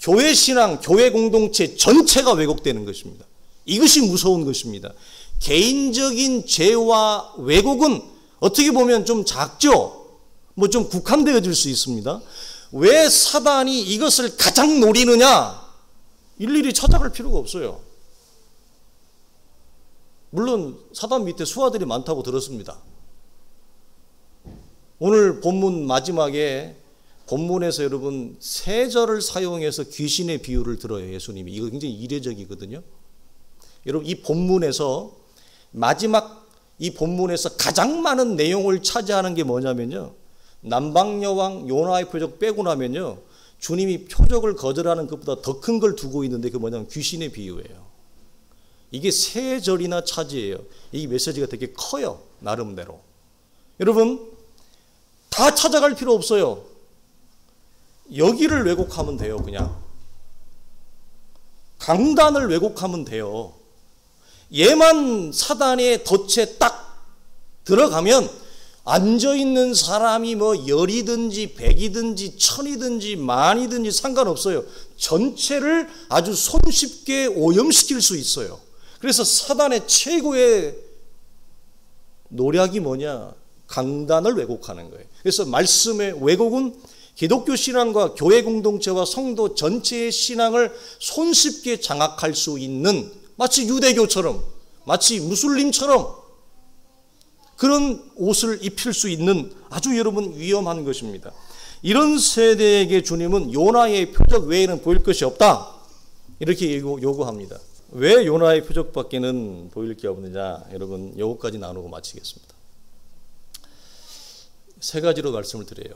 교회 신앙, 교회 공동체 전체가 왜곡되는 것입니다. 이것이 무서운 것입니다. 개인적인 죄와 왜곡은 어떻게 보면 좀 작죠? 뭐 좀 국한되어질 수 있습니다. 왜 사단이 이것을 가장 노리느냐? 일일이 찾아갈 필요가 없어요. 물론 사단 밑에 수하들이 많다고 들었습니다. 오늘 본문 마지막에 본문에서 여러분 세 절을 사용해서 귀신의 비유를 들어요. 예수님이. 이거 굉장히 이례적이거든요. 여러분, 이 본문에서 마지막 이 본문에서 가장 많은 내용을 차지하는 게 뭐냐면요, 남방여왕 요나의 표적 빼고 나면요, 주님이 표적을 거절하는 것보다 더 큰 걸 두고 있는데, 그게 뭐냐면 귀신의 비유예요. 이게 세 절이나 차지해요. 이 메시지가 되게 커요. 나름대로. 여러분, 다 찾아갈 필요 없어요. 여기를 왜곡하면 돼요. 그냥 강단을 왜곡하면 돼요. 얘만 사단의 덫에 딱 들어가면 앉아있는 사람이 뭐 열이든지 백이든지 천이든지 만이든지 상관없어요. 전체를 아주 손쉽게 오염시킬 수 있어요. 그래서 사단의 최고의 노력이 뭐냐? 강단을 왜곡하는 거예요. 그래서 말씀의 왜곡은 기독교 신앙과 교회 공동체와 성도 전체의 신앙을 손쉽게 장악할 수 있는, 마치 유대교처럼 마치 무슬림처럼 그런 옷을 입힐 수 있는 아주 여러분 위험한 것입니다. 이런 세대에게 주님은 요나의 표적 외에는 보일 것이 없다, 이렇게 요구합니다. 왜 요나의 표적밖에는 보일 게 없느냐, 여러분 요거까지 나누고 마치겠습니다. 세 가지로 말씀을 드려요.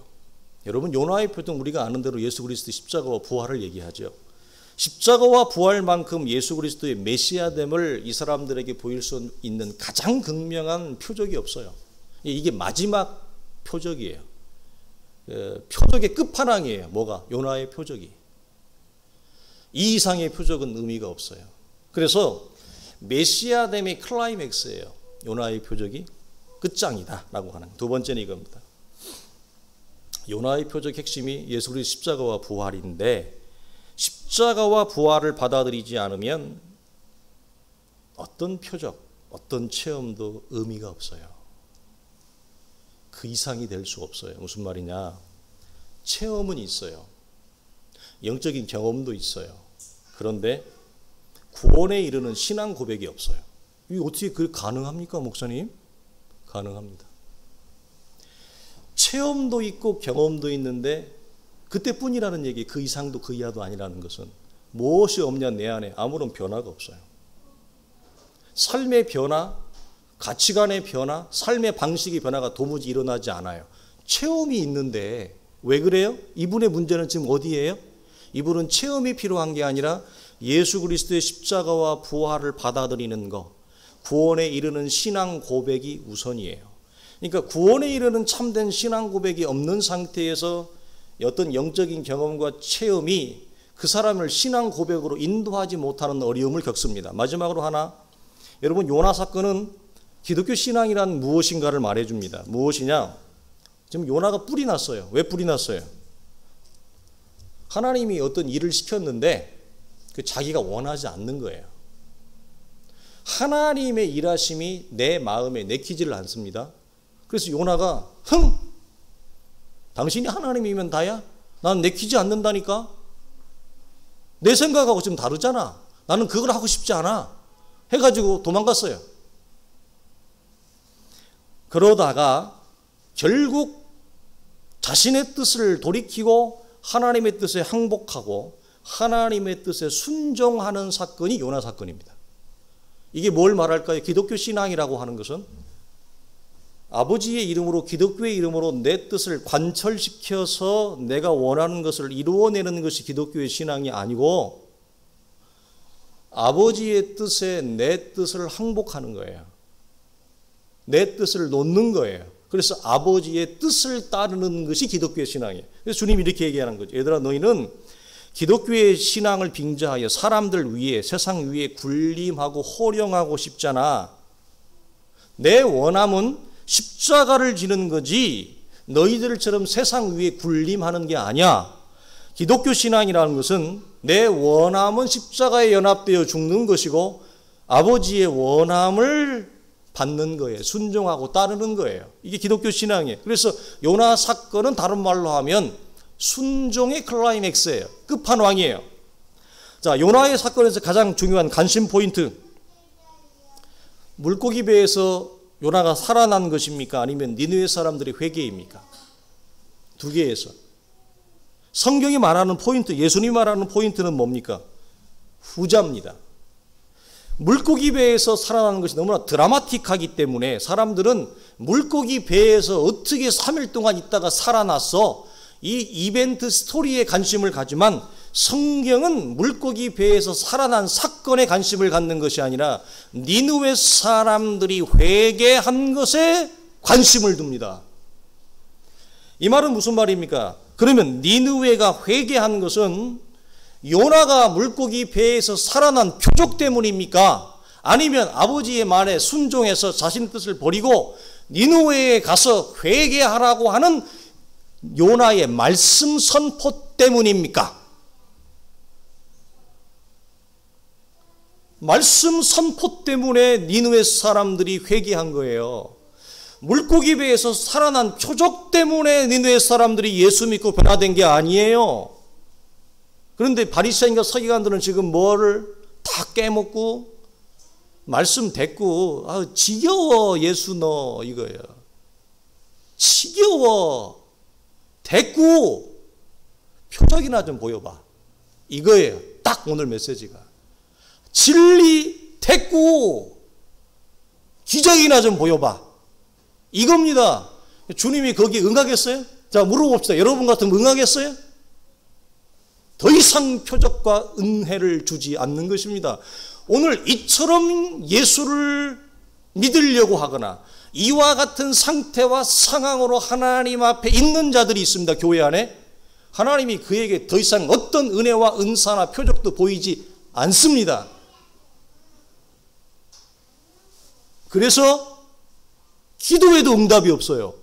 여러분 요나의 표적, 우리가 아는 대로 예수 그리스도의 십자가와 부활을 얘기하죠. 십자가와 부활만큼 예수 그리스도의 메시아됨을 이 사람들에게 보일 수 있는 가장 극명한 표적이 없어요. 이게 마지막 표적이에요. 표적의 끝판왕이에요. 뭐가? 요나의 표적이. 이 이상의 표적은 의미가 없어요. 그래서 메시아됨의 클라이맥스예요. 요나의 표적이 끝장이다 라고 하는. 두 번째는 이겁니다. 요나의 표적 핵심이 예수 그리스도 십자가와 부활인데, 십자가와 부활을 받아들이지 않으면 어떤 표적, 어떤 체험도 의미가 없어요. 그 이상이 될 수 없어요. 무슨 말이냐? 체험은 있어요. 영적인 경험도 있어요. 그런데 구원에 이르는 신앙 고백이 없어요. 이게 어떻게 그 가능합니까, 목사님? 가능합니다. 체험도 있고 경험도 있는데 그때뿐이라는 얘기, 그 이상도 그 이하도 아니라는 것은 무엇이 없냐, 내 안에 아무런 변화가 없어요. 삶의 변화, 가치관의 변화, 삶의 방식의 변화가 도무지 일어나지 않아요. 체험이 있는데 왜 그래요? 이분의 문제는 지금 어디예요? 이분은 체험이 필요한 게 아니라 예수 그리스도의 십자가와 부활을 받아들이는 것, 구원에 이르는 신앙 고백이 우선이에요. 그러니까 구원에 이르는 참된 신앙 고백이 없는 상태에서 어떤 영적인 경험과 체험이 그 사람을 신앙 고백으로 인도하지 못하는 어려움을 겪습니다. 마지막으로 하나, 여러분 요나 사건은 기독교 신앙이란 무엇인가를 말해줍니다. 무엇이냐? 지금 요나가 뿔이 났어요. 왜 뿔이 났어요? 하나님이 어떤 일을 시켰는데 그 자기가 원하지 않는 거예요. 하나님의 일하심이 내 마음에 내키지를 않습니다. 그래서 요나가 당신이 하나님이면 다야? 나는 내키지 않는다니까? 내 생각하고 좀 다르잖아. 나는 그걸 하고 싶지 않아. 해가지고 도망갔어요. 그러다가 결국 자신의 뜻을 돌이키고 하나님의 뜻에 항복하고 하나님의 뜻에 순종하는 사건이 요나 사건입니다. 이게 뭘 말할까요? 기독교 신앙이라고 하는 것은 아버지의 이름으로, 기독교의 이름으로 내 뜻을 관철시켜서 내가 원하는 것을 이루어내는 것이 기독교의 신앙이 아니고 아버지의 뜻에 내 뜻을 항복하는 거예요. 내 뜻을 놓는 거예요. 그래서 아버지의 뜻을 따르는 것이 기독교의 신앙이에요. 그래서 주님이 이렇게 얘기하는 거죠. 얘들아, 너희는 기독교의 신앙을 빙자하여 사람들 위에, 세상 위에 군림하고 호령하고 싶잖아. 내 원함은 십자가를 지는 거지 너희들처럼 세상 위에 군림하는 게 아니야. 기독교 신앙이라는 것은 내 원함은 십자가에 연합되어 죽는 것이고 아버지의 원함을 받는 거예요. 순종하고 따르는 거예요. 이게 기독교 신앙이에요. 그래서 요나 사건은 다른 말로 하면 순종의 클라이맥스예요. 끝판왕이에요. 자, 요나의 사건에서 가장 중요한 관심 포인트. 물고기 배에서 요나가 살아난 것입니까? 아니면 니느웨 사람들의 회개입니까? 두 개에서. 성경이 말하는 포인트, 예수님이 말하는 포인트는 뭡니까? 후자입니다. 물고기 배에서 살아나는 것이 너무나 드라마틱하기 때문에 사람들은 물고기 배에서 어떻게 3일 동안 있다가 살아났어? 이 이벤트 스토리에 관심을 가지만 성경은 물고기 배에서 살아난 사건에 관심을 갖는 것이 아니라 니느웨 사람들이 회개한 것에 관심을 둡니다. 이 말은 무슨 말입니까? 그러면 니느웨가 회개한 것은 요나가 물고기 배에서 살아난 표적 때문입니까? 아니면 아버지의 말에 순종해서 자신의 뜻을 버리고 니느웨에 가서 회개하라고 하는 요나의 말씀 선포 때문입니까? 말씀 선포 때문에 니느웨 사람들이 회개한 거예요. 물고기 배에서 살아난 표적 때문에 니느웨 사람들이 예수 믿고 변화된 게 아니에요. 그런데 바리새인과 서기관들은 지금 뭐를 다 깨먹고 말씀 됐고 지겨워 예수 너 이거예요. 지겨워 됐고 표적이나 좀 보여봐 이거예요. 딱 오늘 메시지가 진리 됐고 기적이나 좀 보여봐 이겁니다. 주님이 거기에 응하겠어요? 자 물어봅시다. 여러분 같으면 응하겠어요? 더 이상 표적과 은혜를 주지 않는 것입니다. 오늘 이처럼 예수를 믿으려고 하거나 이와 같은 상태와 상황으로 하나님 앞에 있는 자들이 있습니다. 교회 안에 하나님이 그에게 더 이상 어떤 은혜와 은사나 표적도 보이지 않습니다. 그래서 기도에도 응답이 없어요.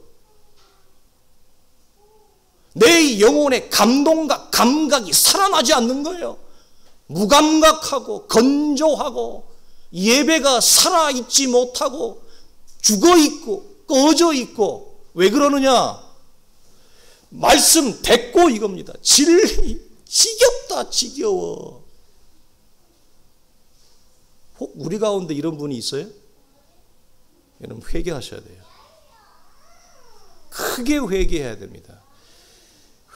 내 영혼의 감동과 감각이 살아나지 않는 거예요. 무감각하고 건조하고 예배가 살아있지 못하고 죽어있고 꺼져있고 왜 그러느냐? 말씀 됐고 이겁니다. 진리 지겹다 지겨워. 혹 우리 가운데 이런 분이 있어요? 여러분 회개하셔야 돼요. 크게 회개해야 됩니다.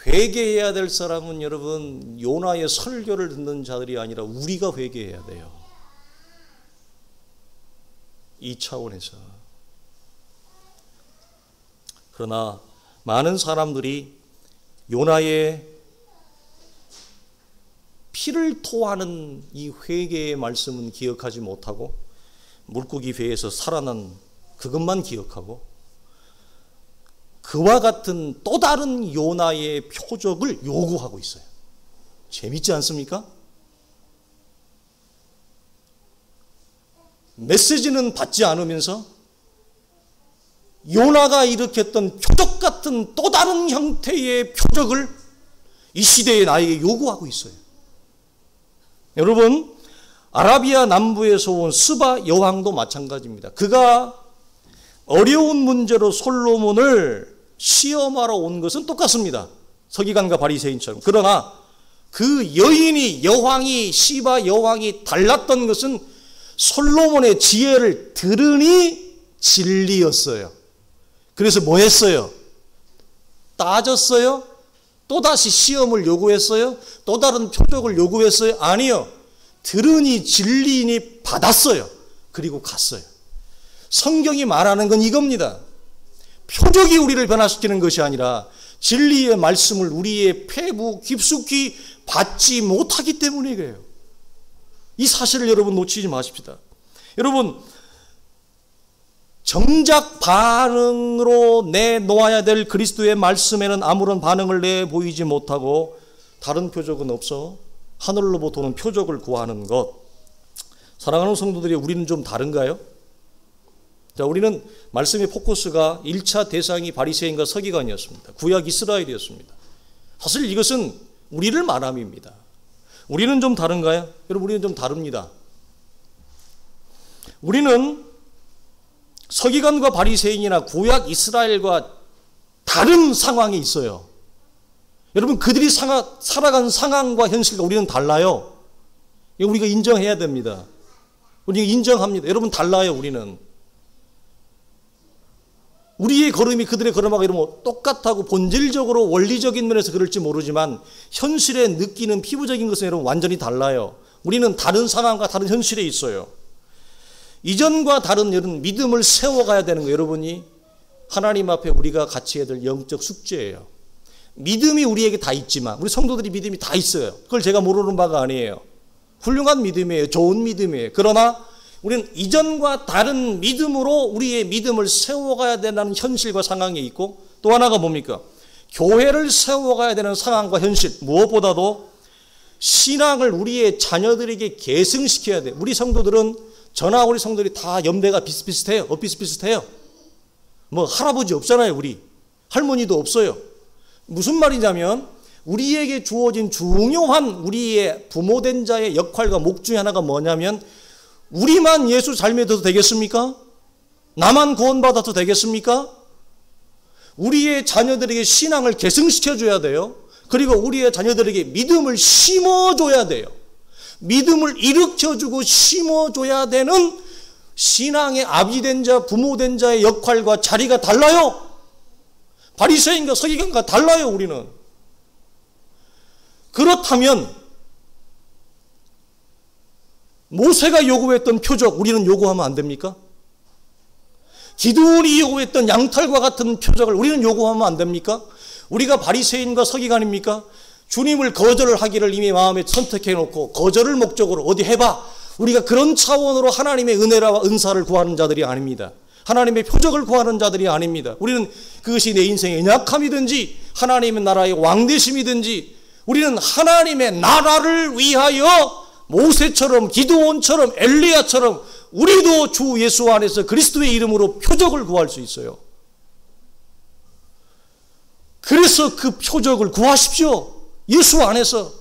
회개해야 될 사람은 여러분 요나의 설교를 듣는 자들이 아니라 우리가 회개해야 돼요. 이 차원에서. 그러나 많은 사람들이 요나의 피를 토하는 이 회개의 말씀은 기억하지 못하고 물고기 배에서 살아난 그것만 기억하고 그와 같은 또 다른 요나의 표적을 요구하고 있어요. 재밌지 않습니까? 메시지는 받지 않으면서 요나가 일으켰던 표적 같은 또 다른 형태의 표적을 이 시대에 나에게 요구하고 있어요. 여러분, 아라비아 남부에서 온 스바 여왕도 마찬가지입니다. 그가 어려운 문제로 솔로몬을 시험하러 온 것은 똑같습니다. 서기관과 바리새인처럼. 그러나 그 여인이 여왕이 시바 여왕이 달랐던 것은 솔로몬의 지혜를 들으니 진리였어요. 그래서 뭐 했어요? 따졌어요? 또다시 시험을 요구했어요? 또 다른 표적을 요구했어요? 아니요. 들으니 진리니 받았어요. 그리고 갔어요. 성경이 말하는 건 이겁니다. 표적이 우리를 변화시키는 것이 아니라 진리의 말씀을 우리의 폐부 깊숙이 받지 못하기 때문에 그래요. 이 사실을 여러분 놓치지 마십시다. 여러분, 정작 반응으로 내놓아야 될 그리스도의 말씀에는 아무런 반응을 내보이지 못하고 다른 표적은 없어 하늘로부터 오는 표적을 구하는 것. 사랑하는 성도들이 우리는 좀 다른가요? 자, 우리는 말씀의 포커스가 1차 대상이 바리새인과 서기관이었습니다. 구약 이스라엘이었습니다. 사실 이것은 우리를 말함입니다. 우리는 좀 다른가요? 여러분, 우리는 좀 다릅니다. 우리는 서기관과 바리새인이나 구약 이스라엘과 다른 상황에 있어요. 여러분, 그들이 살아간 상황과 현실과 우리는 달라요. 이거 우리가 인정해야 됩니다. 우리가 인정합니다. 여러분, 달라요. 우리는. 우리의 걸음이 그들의 걸음하고 이러면 똑같다고 본질적으로 원리적인 면에서 그럴지 모르지만 현실에 느끼는 피부적인 것은 여러분 완전히 달라요. 우리는 다른 상황과 다른 현실에 있어요. 이전과 다른 이런 믿음을 세워가야 되는 거예요. 여러분이 하나님 앞에 우리가 같이 해야 될 영적 숙제예요. 믿음이 우리에게 다 있지만 우리 성도들이 믿음이 다 있어요. 그걸 제가 모르는 바가 아니에요. 훌륭한 믿음이에요. 좋은 믿음이에요. 그러나 우리는 이전과 다른 믿음으로 우리의 믿음을 세워가야 되는 현실과 상황이 있고 또 하나가 뭡니까? 교회를 세워가야 되는 상황과 현실, 무엇보다도 신앙을 우리의 자녀들에게 계승시켜야 돼요. 우리 성도들은 저나 우리 성도들이 다 연배가 비슷비슷해요. 비슷비슷해요. 뭐 할아버지 없잖아요. 우리 할머니도 없어요. 무슨 말이냐면 우리에게 주어진 중요한 우리의 부모된 자의 역할과 목 중에 하나가 뭐냐면 우리만 예수 잘 믿어도 되겠습니까? 나만 구원받아도 되겠습니까? 우리의 자녀들에게 신앙을 계승시켜줘야 돼요. 그리고 우리의 자녀들에게 믿음을 심어줘야 돼요. 믿음을 일으켜주고 심어줘야 되는 신앙의 아비된 자, 부모된 자의 역할과 자리가 달라요. 바리새인과 서기관과 달라요, 우리는. 그렇다면 모세가 요구했던 표적 우리는 요구하면 안 됩니까? 기드온이 요구했던 양털과 같은 표적을 우리는 요구하면 안 됩니까? 우리가 바리새인과 서기관입니까? 주님을 거절을 하기를 이미 마음에 선택해 놓고 거절을 목적으로 어디 해봐. 우리가 그런 차원으로 하나님의 은혜와 은사를 구하는 자들이 아닙니다. 하나님의 표적을 구하는 자들이 아닙니다. 우리는 그것이 내 인생의 연약함이든지 하나님의 나라의 왕되심이든지 우리는 하나님의 나라를 위하여 모세처럼 기드온처럼 엘리야처럼 우리도 주 예수 안에서 그리스도의 이름으로 표적을 구할 수 있어요. 그래서 그 표적을 구하십시오. 예수 안에서.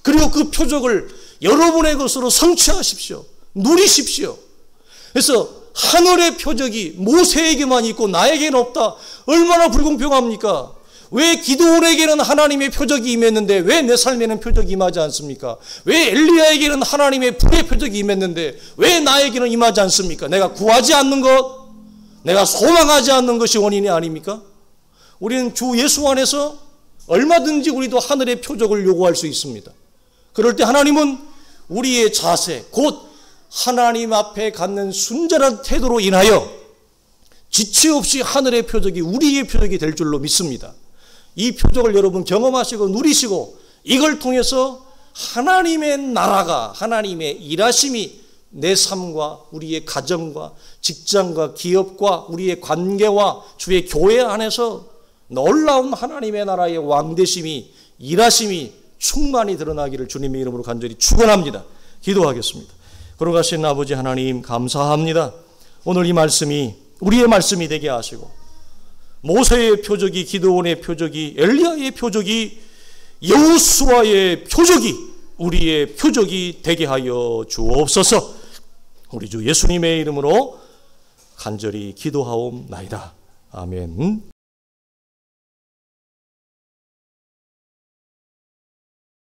그리고 그 표적을 여러분의 것으로 성취하십시오. 누리십시오. 그래서 하늘의 표적이 모세에게만 있고 나에게는 없다. 얼마나 불공평합니까? 왜 기드온에게는 하나님의 표적이 임했는데 왜 내 삶에는 표적이 임하지 않습니까? 왜 엘리야에게는 하나님의 불의 표적이 임했는데 왜 나에게는 임하지 않습니까? 내가 구하지 않는 것, 내가 소망하지 않는 것이 원인이 아닙니까? 우리는 주 예수 안에서 얼마든지 우리도 하늘의 표적을 요구할 수 있습니다. 그럴 때 하나님은 우리의 자세, 곧 하나님 앞에 갖는 순전한 태도로 인하여 지체 없이 하늘의 표적이 우리의 표적이 될 줄로 믿습니다. 이 표적을 여러분 경험하시고 누리시고 이걸 통해서 하나님의 나라가, 하나님의 일하심이 내 삶과 우리의 가정과 직장과 기업과 우리의 관계와 주의 교회 안에서 놀라운 하나님의 나라의 왕되심이, 일하심이 충만히 드러나기를 주님의 이름으로 간절히 축원합니다. 기도하겠습니다. 걸어가신 아버지 하나님 감사합니다. 오늘 이 말씀이 우리의 말씀이 되게 하시고 모세의 표적이, 기드온의 표적이, 엘리야의 표적이, 여호수아의 표적이 우리의 표적이 되게 하여 주옵소서. 우리 주 예수님의 이름으로 간절히 기도하옵나이다. 아멘.